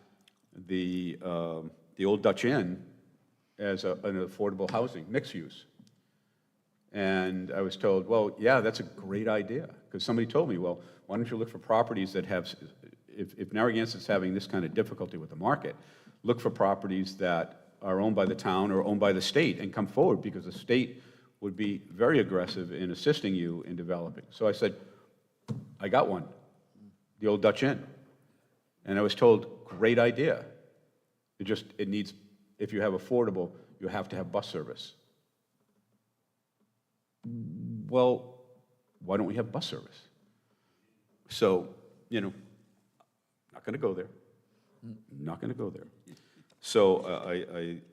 the old Dutch Inn as an affordable housing, mixed use. And I was told, well, yeah, that's a great idea. Because somebody told me, well, why don't you look for properties that have, if Narragansett's having this kind of difficulty with the market, look for properties that are owned by the town or owned by the state and come forward, because the state would be very aggressive in assisting you in developing. So I said, I got one, the old Dutch Inn. And I was told, great idea. It needs, if you have affordable, you have to have bus service. Well, why don't we have bus service? So, you know, not going to go there. Not going to go there. So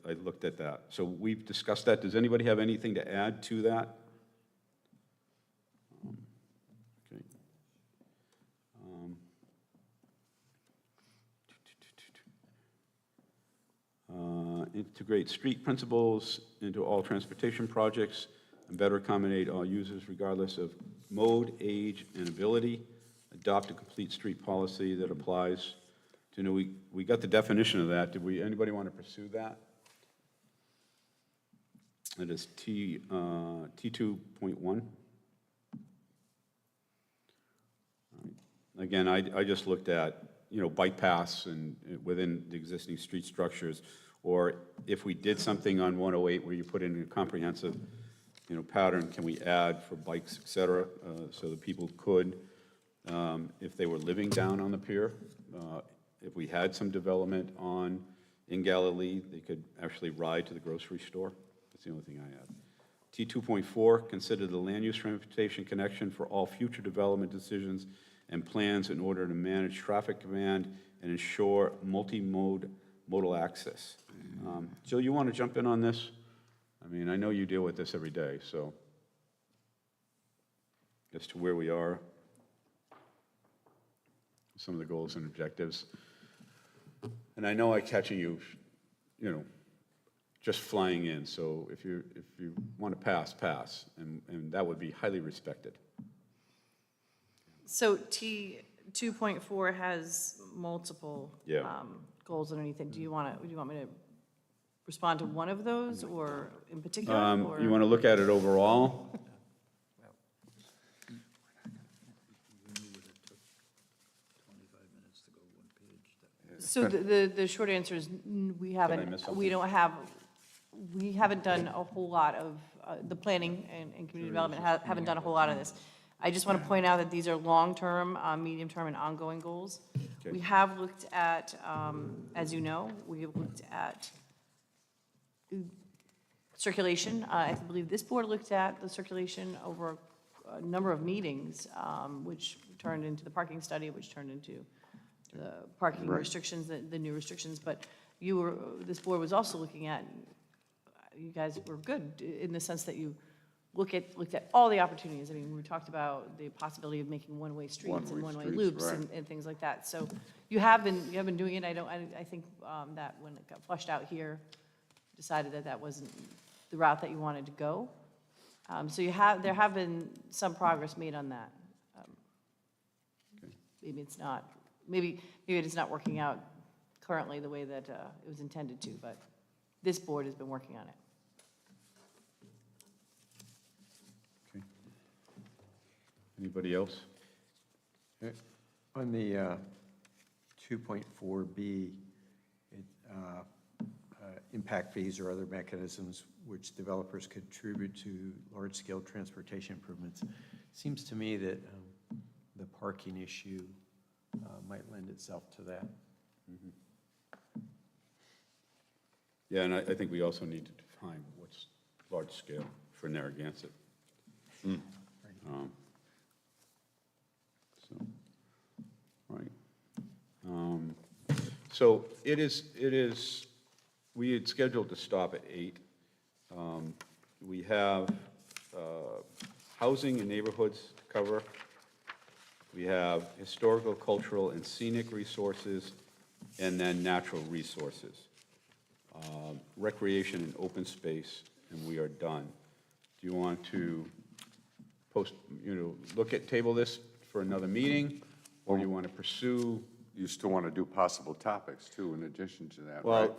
I looked at that. So we've discussed that. Does anybody have anything to add to that? Okay. Integrate street principles into all transportation projects and better accommodate all users regardless of mode, age, and ability. Adopt a complete street policy that applies to, you know, we got the definition of that. Anybody want to pursue that? It is T2.1. Again, I just looked at, you know, bike paths and within the existing street structures, or if we did something on 108 where you put in a comprehensive, you know, pattern, can we add for bikes, et cetera, so that people could, if they were living down on the pier, if we had some development in Galilee, they could actually ride to the grocery store. That's the only thing I had. T2.4, consider the land use transportation connection for all future development decisions and plans in order to manage traffic demand and ensure modal access. Jill, you want to jump in on this? I mean, I know you deal with this every day, so as to where we are, some of the goals and objectives. And I know I'm catching you, you know, just flying in, so if you want to pass, and that would be highly respected. So T 2.4 has multiple Yeah. goals underneath it. Do you want me to respond to one of those, or in particular? Or? You want to look at it overall? So the short answer is we miss haven't, something? we haven't done a whole lot of, the planning and community development haven't done a whole lot of this. I just want to point out that these are long-term, medium-term, and ongoing goals. Okay. We have looked at, as you know, we have looked at circulation. I believe this board looked at the circulation over a number of meetings, which turned into the parking study, which turned into the parking restrictions, the new restrictions. But this board was also looking at, you guys were good in the sense that you looked at all the opportunities. I mean, we talked about the possibility of making one-way streets and one-way streets, loops right. and things like that. So you have been doing it. I think that when it got flushed out here, decided that that wasn't the route that you wanted to go. So there have been some progress made on that. Maybe it's not, maybe it's not working out currently the way that it was intended to, but this board has been working on it. Okay. Anybody else? On the 2.4B, impact fees or other mechanisms which developers contribute to large-scale transportation improvements, seems to me that the parking issue might lend itself to that. Yeah, and I think we also need to define what's large scale for Narragansett. So, right. So it is, we had scheduled to stop at 8. We have housing and neighborhoods to cover. We have historical, cultural, and scenic resources, and then natural resources. Recreation and open space, and we are done. Do you want to table this for another meeting, or do you want to pursue? You still want to do possible topics too, in addition to that, right?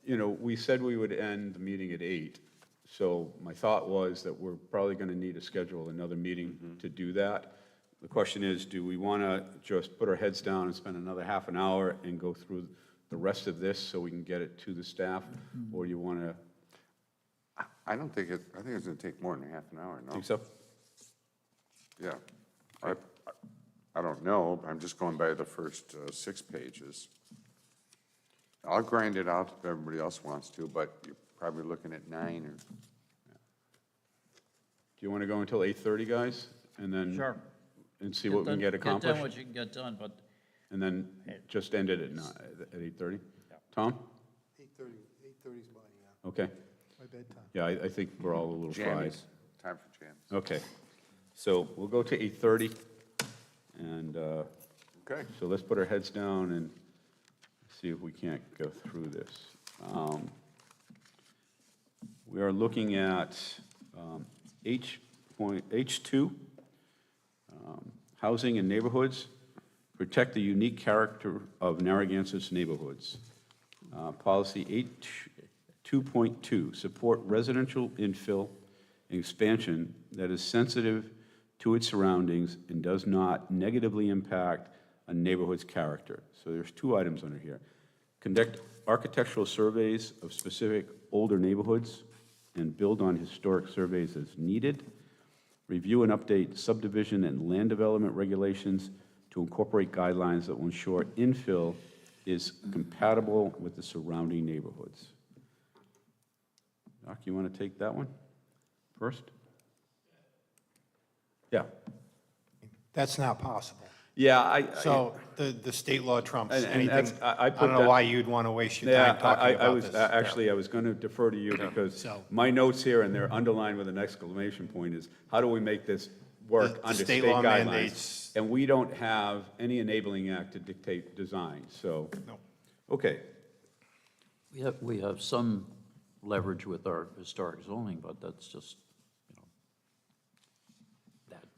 Well, we said we would end the meeting at 8, so my thought was that we're probably going to need to schedule another meeting to do that. The question is, do we want to just put our heads down and spend another half an hour and go through the rest of this so we can get it to the staff, or do you want to? I think it's going to take more than half an hour, no? Think so? Yeah. I don't know. I'm just going by the first 6 pages. I'll grind it out if everybody else wants to, but you're probably looking at 9 or. Do you want to go until 8:30, guys? And then. Sure. And see what we can get accomplished? Get done what you can get done, but And then just end it at 8:30? Tom? 8:30 is mine, yeah, Okay. my bedtime. Yeah, I think we're all a little fried. Jammies. Time for jams. Okay. So we'll go to 8:30. And Okay. so let's put our heads down and see if we can't go through this. We are looking at H2, housing and neighborhoods, protect the unique character of Narragansett's neighborhoods. Policy 2.2, support residential infill and expansion that is sensitive to its surroundings and does not negatively impact a neighborhood's character. So there's 2 items under here. Conduct architectural surveys of specific older neighborhoods and build on historic surveys as needed. Review and update subdivision and land development regulations to incorporate guidelines that will ensure infill is compatible with the surrounding neighborhoods. Doc, you want to take that one first? Yeah. That's not possible. Yeah, So the state law trumps And anything. that's- I I put don't know that- why you'd want to waste your yeah, time talking about was, this. actually, I was going to defer to you because So- my notes here, and they're underlined with an exclamation point, is how do we make this work The under state state law guidelines? mandates- And we don't have any enabling act to dictate design, so. No. Okay, we have some leverage with our historic zoning, but that's just,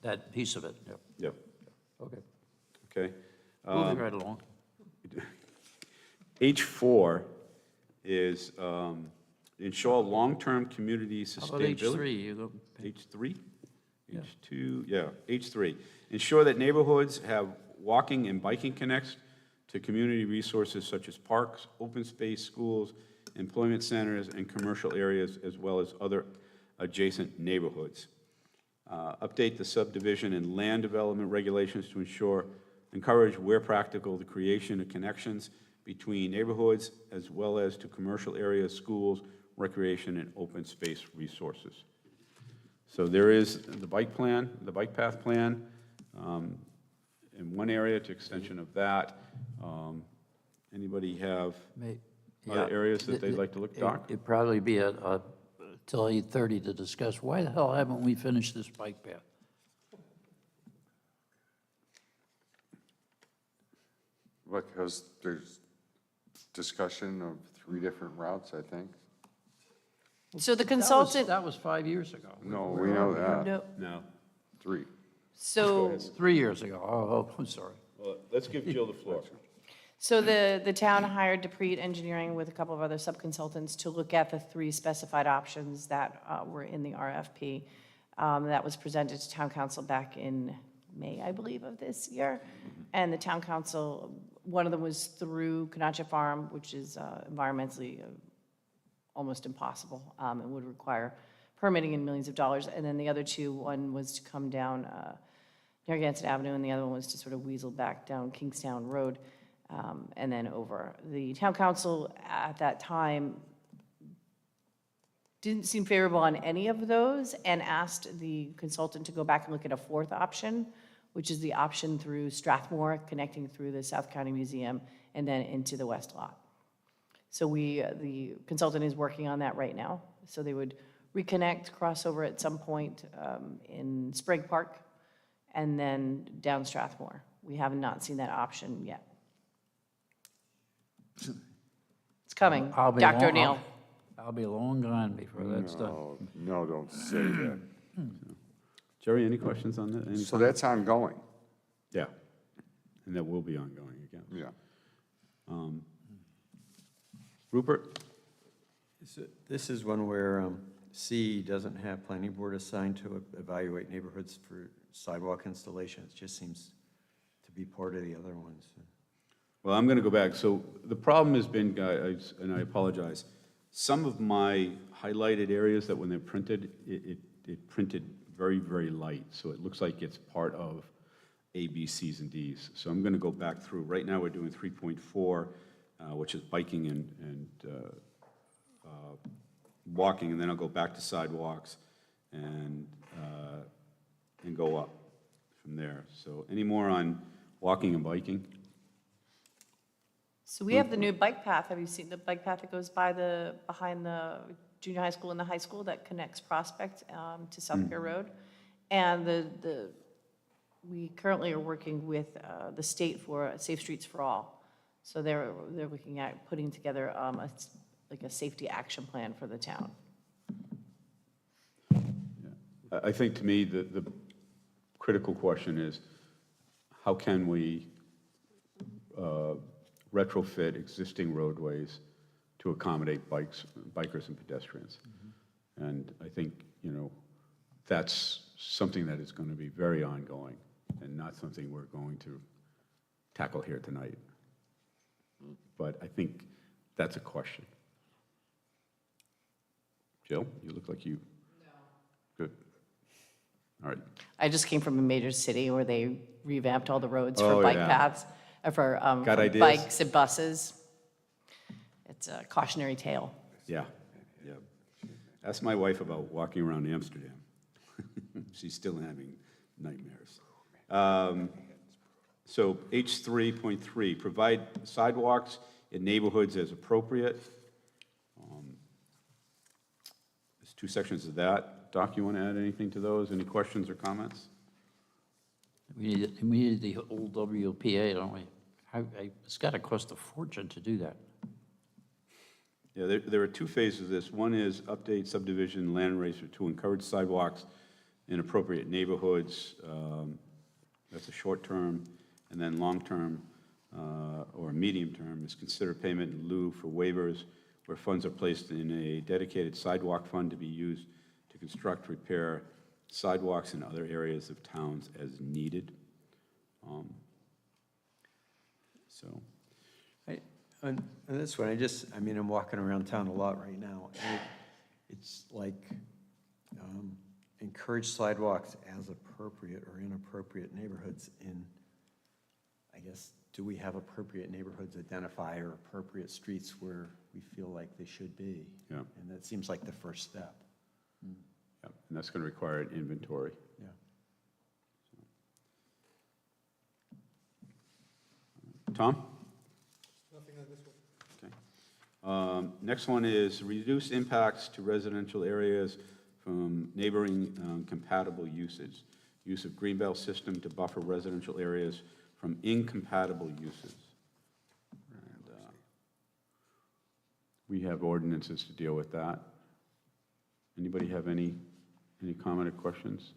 that piece of it, yeah. yep, Okay. okay. Moving right along. H4 is ensure long-term community How about sustainability. H3? You go, H3? H2, yeah, H3. Ensure that neighborhoods have walking and biking connects to community resources such as parks, open space, schools, employment centers, and commercial areas, as well as other adjacent neighborhoods. Update the subdivision and land development regulations to encourage where practical, the creation of connections between neighborhoods as well as to commercial areas, schools, recreation, and open space resources. So there is the bike plan, the bike path plan, in one area to extension of that. Anybody have other areas that they'd like to look, Doc? It'd probably be till 8:30 to discuss, why the hell haven't we finished this bike path? Because there's discussion of 3 different routes, I think. So the consultant, That was 5 years ago. No, we know that. no, No. 3. so, 3 years ago. Oh, I'm sorry. Well, let's give Jill the floor. so the town hired Deprete Engineering with a couple of other subconsultants to look at the 3 specified options that were in the RFP. That was presented to town council back in May, I believe, of this year. And the town council, one of them was through Conacha Farm, which is environmentally almost impossible and would require permitting in millions of dollars. And then the other 2, one was to come down Narragansett Avenue, and the other one was to sort of weasel back down Kingstown Road and then over. The town council at that time didn't seem favorable on any of those and asked the consultant to go back and look at a 4th option, which is the option through Strathmore, connecting through the South County Museum and then into the West Lot. So the consultant is working on that right now. So they would reconnect, cross over at some point in Sprague Park, and then down Strathmore. We have not seen that option yet. It's coming, I'll be Dr. long- O'Neill. I'll be long gone before that's done. No, don't say that. Jerry, any questions on that? Any So comments? that's ongoing, Yeah, and that will be ongoing again. yeah. Rupert? This is one where C doesn't have planning board assigned to evaluate neighborhoods for sidewalk installation. It just seems to be part of the other ones. Well, I'm going to go back. So the problem has been, guys, and I apologize, some of my highlighted areas that when they're printed, it printed very, very light. So it looks like it's part of A, B, C's, and D's. So I'm going to go back through. Right now, we're doing 3.4, which is biking and walking, and then I'll go back to sidewalks and go up from there. So any more on walking and biking? So we have the new bike path. Have you seen the bike path that goes behind the junior high school and the high school that connects Prospect to South Pier Road? And we currently are working with the state for Safe Streets for All. So they're looking at putting together a safety action plan for the town. I think to me, the critical question is, how can we retrofit existing roadways to accommodate bikers and pedestrians? And I think, that's something that is going to be very ongoing and not something we're going to tackle here tonight. But I think that's a question. Jill, you look like you... No. Good. All right. I just came from a major city where they revamped all the roads Oh, for bike yeah. paths, for ideas? bikes and buses. It's a cautionary tale. Yeah, yeah. Ask my wife about walking around Amsterdam. She's still having nightmares. So H3.3, provide sidewalks in neighborhoods as appropriate. There's 2 sections of that. Doc, you want to add anything to those? Any questions or comments? We need the old WPA, don't we? It's got to cost a fortune to do that. Yeah, there are 2 phases of this. One is update subdivision land racer to encourage sidewalks in appropriate neighborhoods. That's a short term. And then long term or medium term is consider payment in lieu for waivers where funds are placed in a dedicated sidewalk fund to be used to construct, repair sidewalks in other areas of towns as needed. On this one, I'm walking around town a lot right now. And it's like encourage sidewalks as appropriate or inappropriate neighborhoods in, I guess, do we have appropriate neighborhoods identified or appropriate streets where we feel like they should be? Yeah. And that seems like the first step. Yeah, and that's going to require an inventory. Yeah. Tom? Nothing on this one. Okay. Next one is reduce impacts to residential areas from neighboring compatible uses. Use of greenbelt system to buffer residential areas from incompatible uses. And, we have ordinances to deal with that. Anybody have any comment or questions?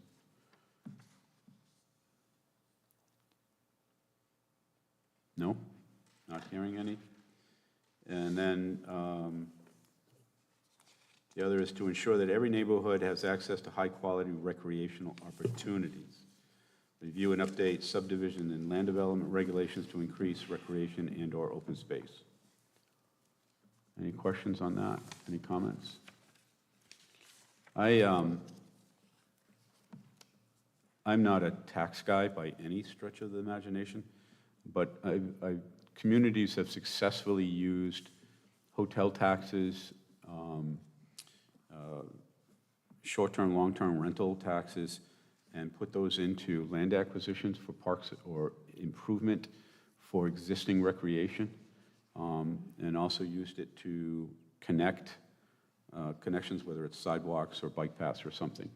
No? Not hearing any? And then the other is to ensure that every neighborhood has access to high-quality recreational opportunities. Review and update subdivision and land development regulations to increase recreation and/or open space. Any questions on that? Any comments? I'm not a tax guy by any stretch of the imagination, but communities have successfully used hotel taxes, short-term, long-term rental taxes, and put those into land acquisitions for parks or improvement for existing recreation, and also used it to connect connections, whether it's sidewalks or bike paths or something.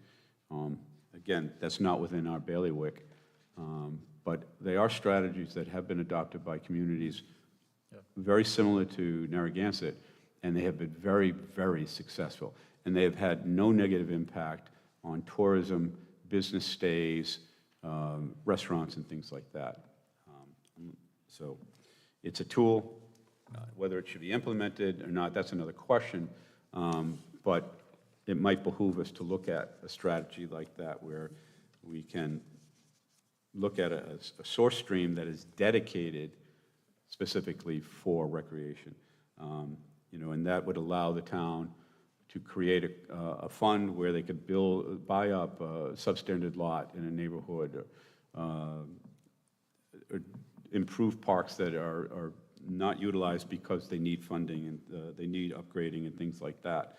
Again, that's not within our bailiwick, but they are strategies that have been adopted by communities very similar to Narragansett, and they have been very, very successful. And they have had no negative impact on tourism, business stays, restaurants, and things like that. So it's a tool. Whether it should be implemented or not, that's another question. But it might behoove us to look at a strategy like that where we can look at a source stream that is dedicated specifically for recreation. And that would allow the town to create a fund where they could buy up a substandard lot in a neighborhood, or improve parks that are not utilized because they need funding and they need upgrading and things like that.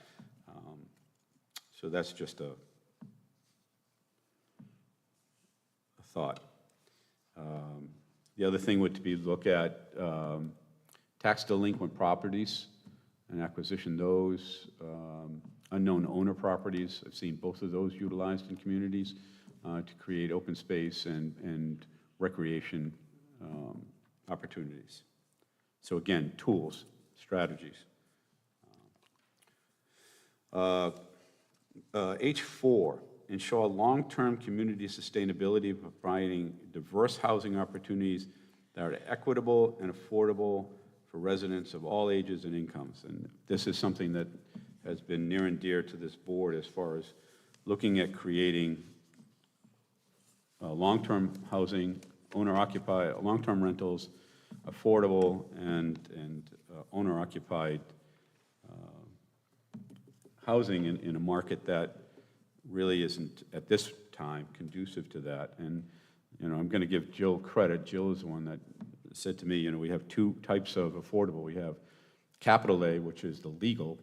So that's just a thought. The other thing would be look at tax delinquent properties and acquisition those, unknown owner properties. I've seen both of those utilized in communities to create open space and recreation opportunities. So again, tools, strategies. H4, ensure long-term community sustainability, providing diverse housing opportunities that are equitable and affordable for residents of all ages and incomes. And this is something that has been near and dear to this board as far as looking at creating long-term housing, owner-occupied, long-term rentals, affordable and owner-occupied housing in a market that really isn't, at this time, conducive to that. And, I'm going to give Jill credit. Jill is the one that said to me, we have two types of affordable. We have capital A, which is the legal,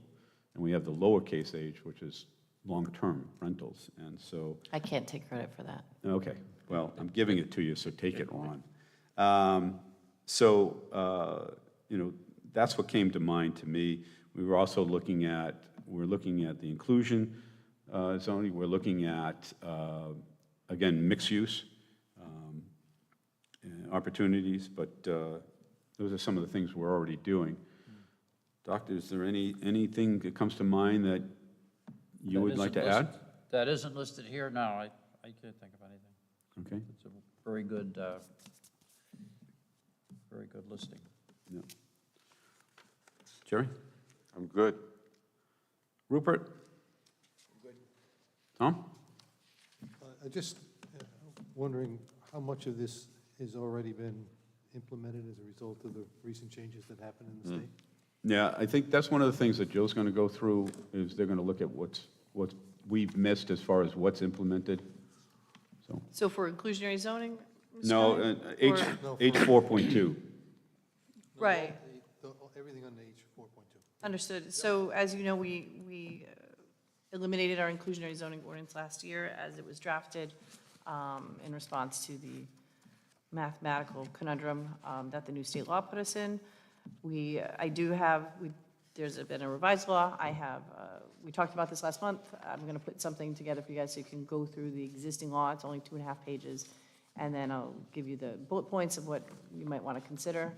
and we have the lowercase h, which is long-term rentals. And so... I can't take credit for that. Okay, well, I'm giving it to you, so take it, Ron. That's what came to mind to me. We were also looking at the inclusion zoning. We're looking at, again, mixed use opportunities, but those are some of the things we're already doing. Doctor, is there anything that comes to mind that you would like to add? That isn't listed here? No, I can't think of anything. Okay. It's a very good listing. Yeah. Jerry? I'm good. Rupert? Good. Tom? I just wondering how much of this has already been implemented as a result of the recent changes that happened in the state? Yeah, I think that's one of the things that Jill's going to go through, is they're going to look at what we've missed as far as what's implemented. So for inclusionary zoning, No, H, H 4.2. Right. Everything on H 4.2. Understood. So as you know, we eliminated our inclusionary zoning ordinance last year as it was drafted in response to the mathematical conundrum that the new state law put us in. There's been a revised law. We talked about this last month. I'm going to put something together for you guys so you can go through the existing law. It's only 2.5 pages. And then I'll give you the bullet points of what you might want to consider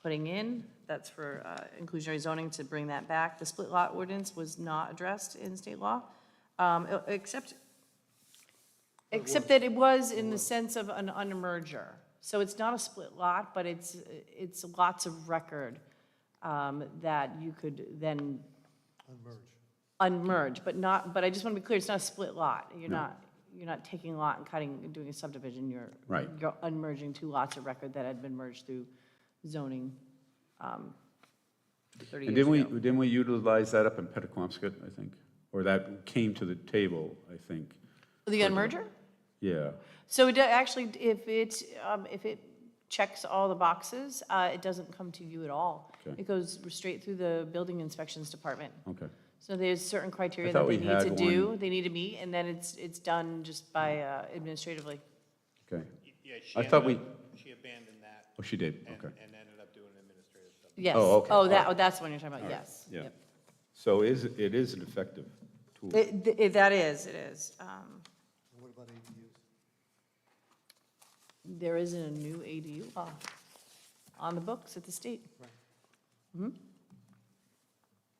putting in. That's for inclusionary zoning to bring that back. The split lot ordinance was not addressed in state law, except that it was in the sense of an unmerger. So it's not a split lot, but it's lots of record that you could then unmerge, but I just want to be clear, it's not a split lot. You're not taking a lot and cutting and doing a subdivision. Right. You're unmerging two lots of record that had been merged through zoning 30 And years ago. didn't we utilize that up in Petaquamscut, I think? Or that came to the table, I think. The unmerger? Yeah. So it actually, if it checks all the boxes, it doesn't come to you at all. Okay. It goes straight through the building inspections department. Okay. So there's certain criteria thought that they we need to had do, one. they need to meet, and then it's done just by administratively. Okay. Yeah, I thought she abandoned that Oh, she did, okay. and ended up doing an administrative stuff. Yes. Oh, okay. That's the one you're talking about, yes. Yeah. Yep. So it is an effective tool. That is, it is. And what about ADUs? There isn't a new ADU law on the books at the state. Right.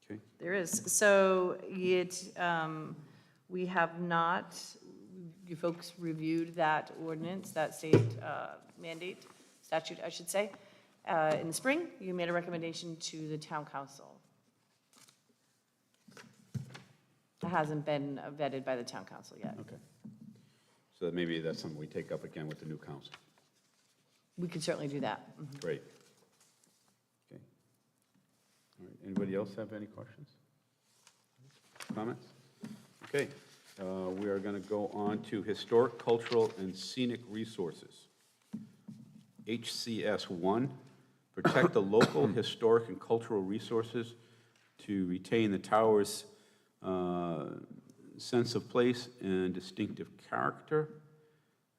Okay. There is. So we have not, you folks reviewed that ordinance, that state mandate, statute, I should say. In the spring, you made a recommendation to the town council. It hasn't been vetted by the town council yet. Okay. So that maybe that's something we take up again with the new council. We could certainly do that. Mhm. Great. Okay. All right. Anybody else have any questions? Comments? Okay. We are going to go on to historic, cultural, and scenic resources. HCS 1, protect the local historic and cultural resources to retain the tower's sense of place and distinctive character.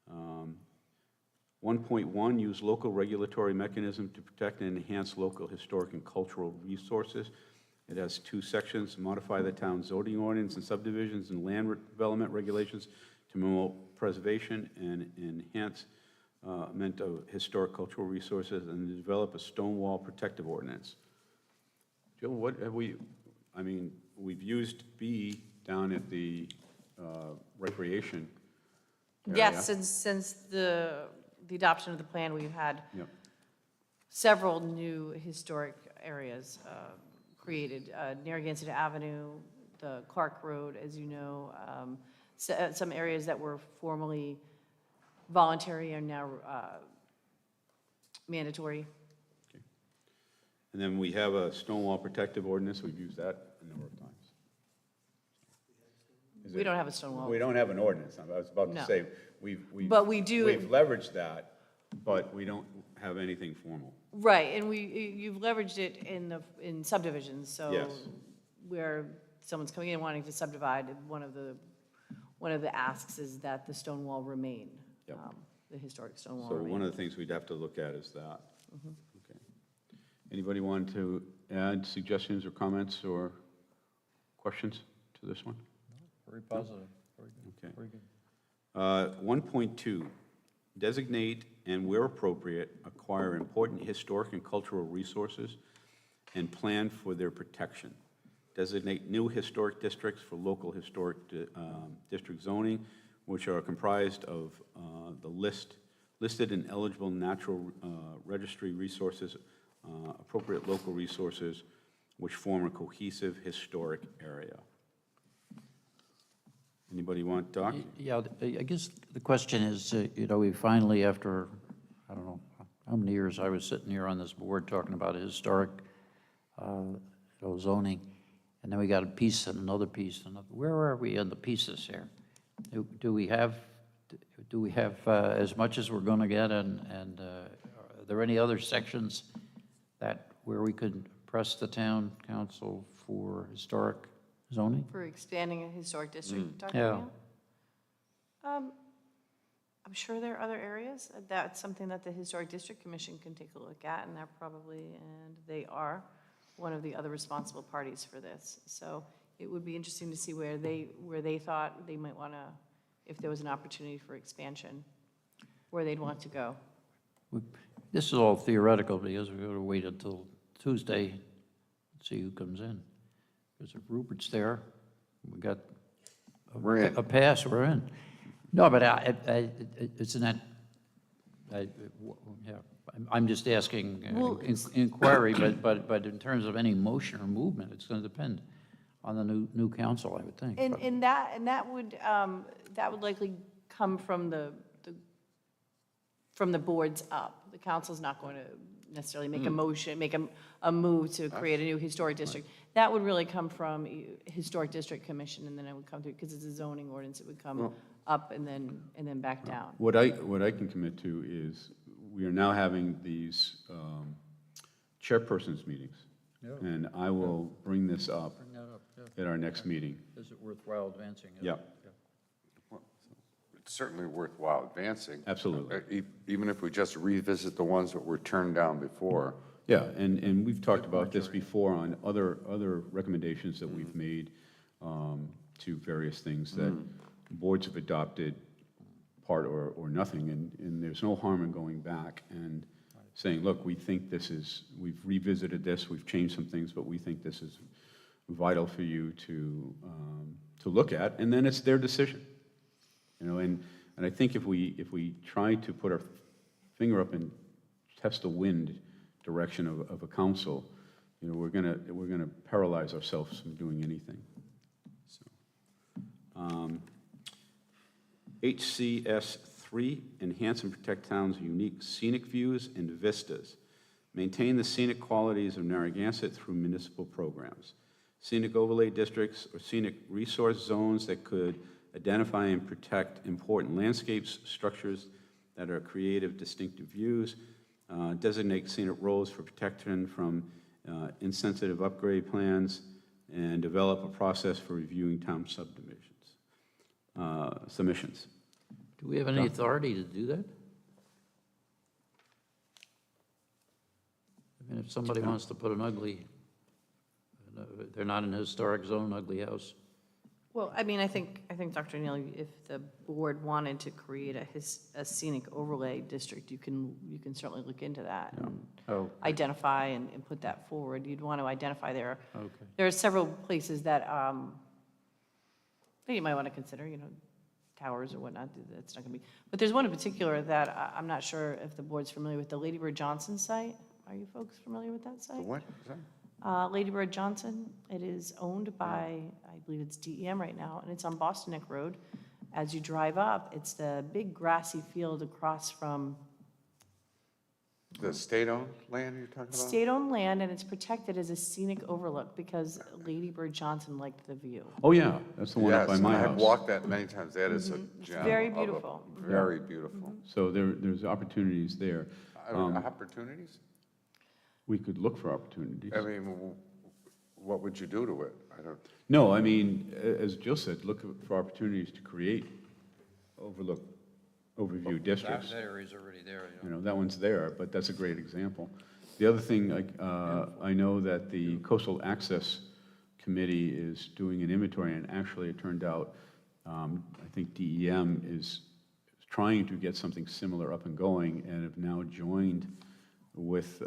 1.1, use local regulatory mechanism to protect and enhance local historic and cultural resources. It has 2 sections: modify the town zoning ordinance and subdivisions and land development regulations to promote preservation and enhancement of historic cultural resources, and to develop a stone wall protective ordinance. Jill, what have we've used B down at the recreation area. Yes, since the adoption of the plan, we've had Yep. several new historic areas created. Narragansett Avenue, the Clark Road, as you know, some areas that were formerly voluntary are now mandatory. And then we have a stone wall protective ordinance. We've used that a number of times. We don't have a stone wall. We don't have an ordinance. I was about to No. say, we've But we do- We've leveraged that, but we don't have anything formal. Right, and you've leveraged it in subdivisions, so Yes. where someone's coming in wanting to subdivide, one of the asks is that the stone wall remain, Yep. the historic stone wall So remain. one of the things we'd have to look at is that. Mm-hmm. Okay. Anybody want to add suggestions or comments or questions to this one? Very positive, very good, Okay. very good. 1.2, designate and where appropriate, acquire important historic and cultural resources and plan for their protection. Designate new historic districts for local historic district zoning, which are comprised of the listed and eligible natural registry resources, appropriate local resources, which form a cohesive historic area. Anybody want to talk? Yeah, I guess the question is, we finally, after, I don't know how many years I was sitting here on this board talking about historic zoning, and then we got a piece and another piece, and where are we on the pieces here? Do we have, do we have as much as we're going to get, and are there any other sections where we could press the town council for historic zoning? For expanding a historic district, Dr. Yeah. Neal? I'm sure there are other areas. That's something that the Historic District Commission can take a look at, and they are one of the other responsible parties for this. So it would be interesting to see where they thought they might want to, if there was an opportunity for expansion, where they'd want to go. This is all theoretical because we're going to wait until Tuesday and see who comes in. Because if Rupert's there, we got We're in. a pass, we're in. No, but it's not, yeah, I'm just asking Well, inquiry, but in terms of any motion or movement, it's going to depend on the new council, I would think. And that would likely come from the boards up. The council's not going to necessarily make a motion, make a move to create a new historic district. That would really come from Historic District Commission, and then it would come through, because it's a zoning ordinance, it would come up and then back down. What I can commit to is, we are now having these chairpersons meetings. And I will bring this up at our next meeting. Is it worthwhile advancing it? Yeah. It's certainly worthwhile advancing. Absolutely. Even if we just revisit the ones that were turned down before. Yeah, and we've talked about this before on other recommendations that we've made to various things that boards have adopted, part or nothing, and there's no harm in going back and saying, look, we think we've revisited this, we've changed some things, but we think this is vital for you to look at, and then it's their decision. And I think if we try to put our finger up and test the wind direction of a council, we're gonna paralyze ourselves from doing anything. So, HCS 3, enhance and protect towns' unique scenic views and vistas. Maintain the scenic qualities of Narragansett through municipal programs. Scenic overlay districts or scenic resource zones that could identify and protect important landscapes, structures that are creative, distinctive views. Designate scenic roads for protection from insensitive upgrade plans, and develop a process for reviewing town submissions. Do we have any authority to do that? I mean, if somebody wants to put they're not in a historic zone, ugly house. Well, I mean, I think Dr. Neal, if the board wanted to create a scenic overlay district, you can certainly look into that and identify and put that forward. You'd want to identify there. Okay. There are several places that you might want to consider, towers or whatnot. That's not going to be. But there's one in particular that I'm not sure if the board's familiar with, the Lady Bird Johnson site. Are you folks familiar with that site? The what? Is that? Lady Bird Johnson. It is owned by, I believe it's DEM right now, and it's on Boston Neck Road. As you drive up, it's the big grassy field across from The state-owned land you're talking about? state-owned land, and it's protected as a scenic overlook because Lady Bird Johnson liked the view. Oh, yeah, that's the one up by Yes, my I've house. walked that many times. That is a It's gem. very of a- beautiful. Very beautiful. So there's opportunities there. Opportunities? We could look for opportunities. I mean, what would you do to it? I don't, No, I mean, as Jill said, look for opportunities to create overview districts. That area's already there, That one's there, but that's a great example. The other thing, I know that the Coastal Access Committee is doing an inventory, and actually it turned out, I think DEM is trying to get something similar up and going, and have now joined with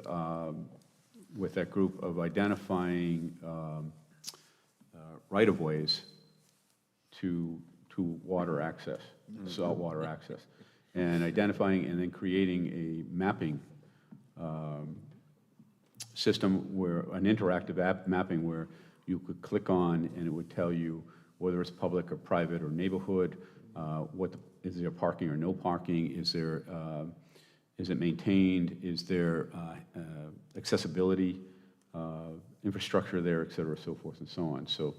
that group of identifying right-of-ways to water access, saltwater access, and identifying and then creating a mapping system an interactive mapping where you could click on and it would tell you whether it's public or private or neighborhood, is there parking or no parking, is it maintained, is there accessibility, infrastructure there, et cetera, so forth and so on. So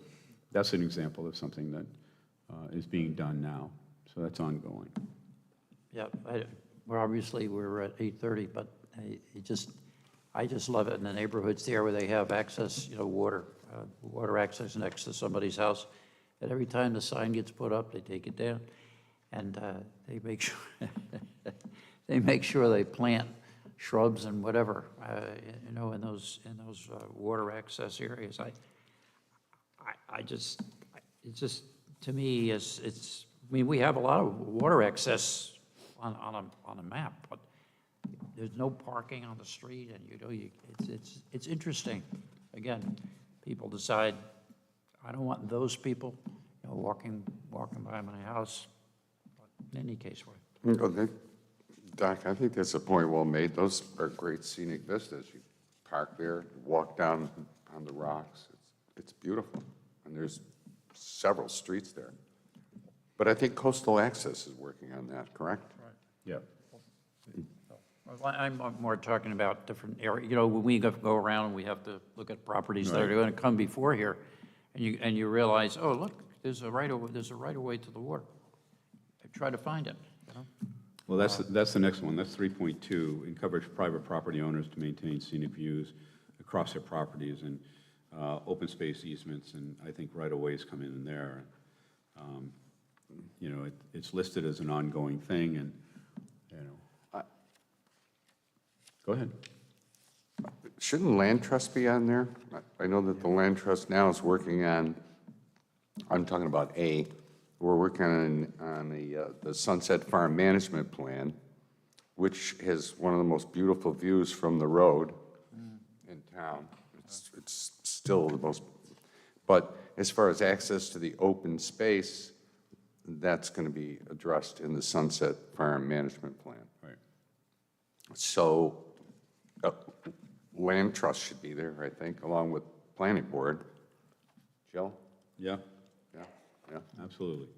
that's an example of something that is being done now. So that's ongoing. Yeah, well, obviously, we're at 8:30, but I just love it in the neighborhoods there where they have access, water access next to somebody's house. And every time the sign gets put up, they take it down. And they make sure, they plant shrubs and whatever, in those water access areas. It's just, to me, I mean, we have a lot of water access on a map, but there's no parking on the street, and it's interesting. Again, people decide, I don't want those people, walking by my house. But in any case, Doc, I think that's a point well made. Those are great scenic vistas. You park there, walk down on the rocks. It's beautiful. And there's several streets there. But I think Coastal Access is working on that, correct? Yeah. I'm more talking about different areas. When we go around, we have to look at properties that are going to come before here, and you realize, oh, look, there's a right of way to the water. I try to find it. Well, that's the next one. That's 3.2, encourage private property owners to maintain scenic views across their properties and open space easements, and I think right-of-ways come in there. It's listed as an ongoing thing, and, go ahead. Shouldn't Land Trust be on there? I know that the Land Trust now is working on, I'm talking about we're working on the Sunset Farm Management Plan, which has one of the most beautiful views from the road in town. It's still the most, but as far as access to the open space, that's going to be addressed in the Sunset Farm Management Plan. Right. So Land Trust should be there, I think, along with Planning Board. Jill? Yeah, Yeah. absolutely.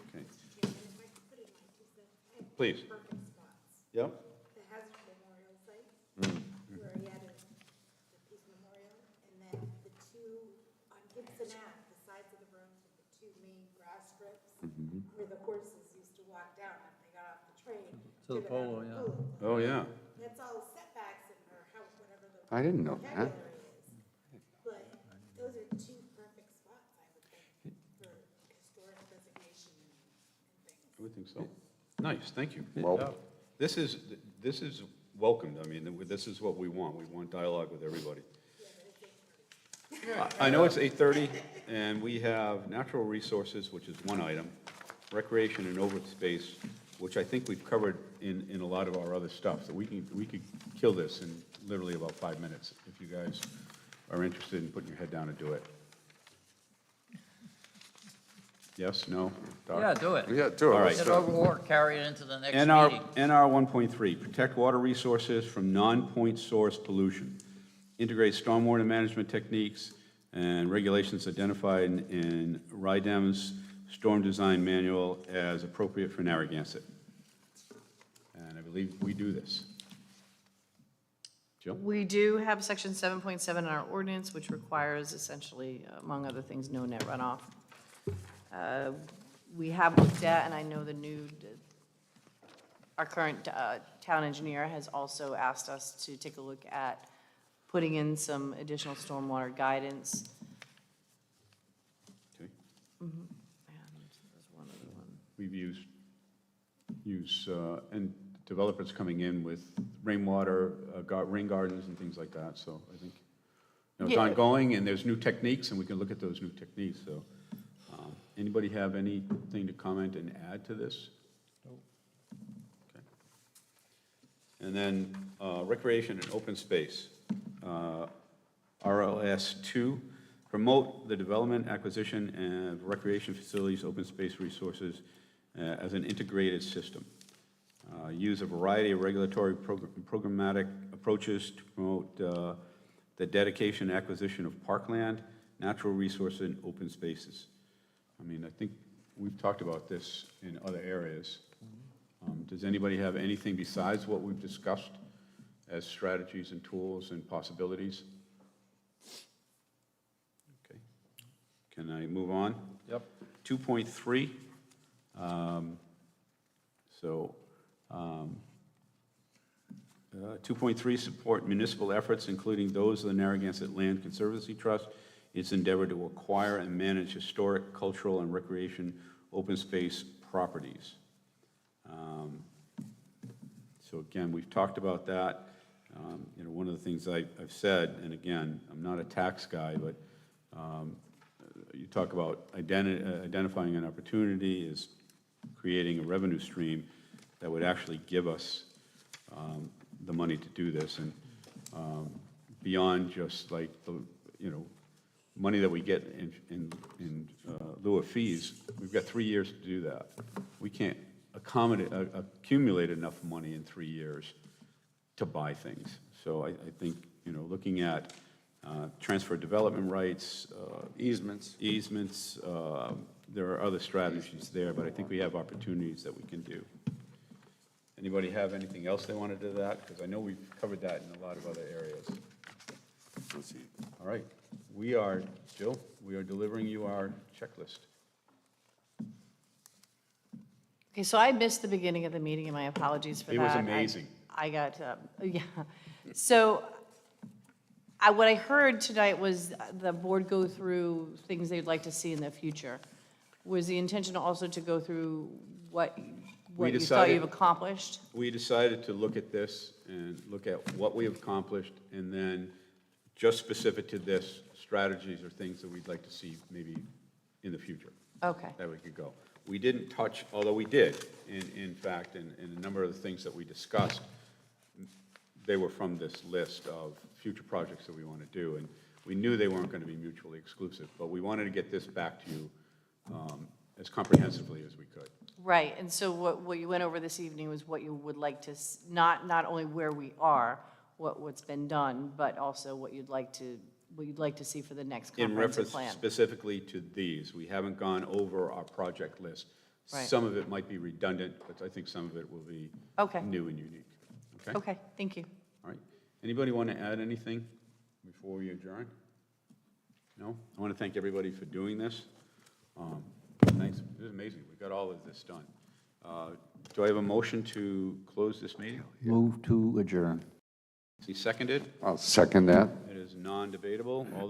Okay, If I could put in my 2 cents, I have please. perfect spots. Yep. The Hazard Memorial site, where he had the peace memorial, and then the 2 on Gibson Ave, the sides of the roads with the 2 main grass strips, where the horses used to walk down if they got off the train. To the polo, yeah. Oh, yeah. That's all setbacks and, or how, whatever the I didn't know that. vocabulary is. But those are 2 perfect spots, I would think, for historic designation and things. I would think so. Nice, thank you. Well, This is welcomed. I mean, this is what we want. We want dialogue with everybody. I know it's 8:30, and we have natural resources, which is one item, recreation and open space, which I think we've covered in a lot of our other stuff. So we could kill this in literally about 5 minutes if you guys are interested in putting your head down and do it. Yes, no? Doc? Yeah, do it. yeah, do it. All right. Get over or carry it into the next NR meeting. 1.3, protect water resources from non-point source pollution. Integrate stormwater management techniques and regulations identified in RIDEM's Storm Design Manual as appropriate for Narragansett. And I believe we do this. Jill? We do have section 7.7 in our ordinance, which requires essentially, among other things, no net runoff. We have looked at, and I know our current town engineer has also asked us to take a look at putting in some additional stormwater guidance. Okay. And there's one other one. We've used, and developers coming in with rainwater, rain gardens and things like that, so I think, it's Yeah. ongoing, and there's new techniques, and we can look at those new techniques, so. Anybody have anything to comment and add to this? Okay. And then recreation and open space. RLS 2, promote the development, acquisition, and recreation facilities, open space resources as an integrated system. Use a variety of regulatory programmatic approaches to promote the dedication and acquisition of parkland, natural resources, and open spaces. I mean, I think we've talked about this in other areas. Does anybody have anything besides what we've discussed as strategies and tools and possibilities? Okay. Can I move on? Yep. 2.3, So, 2.3, support municipal efforts, including those of the Narragansett Land Conservancy Trust, its endeavor to acquire and manage historic, cultural, and recreation open space properties. So again, we've talked about that. You know, one of the things I've said, and again, I'm not a tax guy, but you talk about identifying an opportunity is creating a revenue stream that would actually give us the money to do this, and beyond just like the, you know, money that we get in lieu of fees, we've got 3 years to do that. We can't accumulate enough money in 3 years to buy things. So I think, you know, looking at transfer development rights, Easements. there are other strategies there, but I think we have opportunities that we can do. Anybody have anything else they wanted to do that? Because I know we've covered that in a lot of other areas. Let's see. All right, Jill, we are delivering you our checklist. Okay, so I missed the beginning of the meeting, and my apologies for that. It was amazing. I got, yeah. So what I heard tonight was the board go through things they'd like to see in the future. Was the intention also to go through what you thought decided- you've accomplished? We decided to look at this and look at what we have accomplished, and then just specific to this, strategies or things that we'd like to see maybe in the future. Okay, That we could go. We didn't touch, although we did, in fact, in a number of the things that we discussed, they were from this list of future projects that we want to do, and we knew they weren't going to be mutually exclusive, but we wanted to get this back to you as comprehensively as we could. right, and so what you went over this evening was what you would like to, not only where we are, what's been done, but also what you'd like to see for the next In comprehensive reference plan. specifically to these, we haven't gone over our project list. Right. Some of it might be redundant, but I think some of it will be Okay. new and unique. Okay? Okay, thank you. All right. Anybody want to add anything before we adjourn? No? I want to thank everybody for doing this. Thanks. It was amazing. We got all of this done. Do I have a motion to close this meeting? Move to adjourn. Is he seconded? I'll second that. It is non-debatable. All those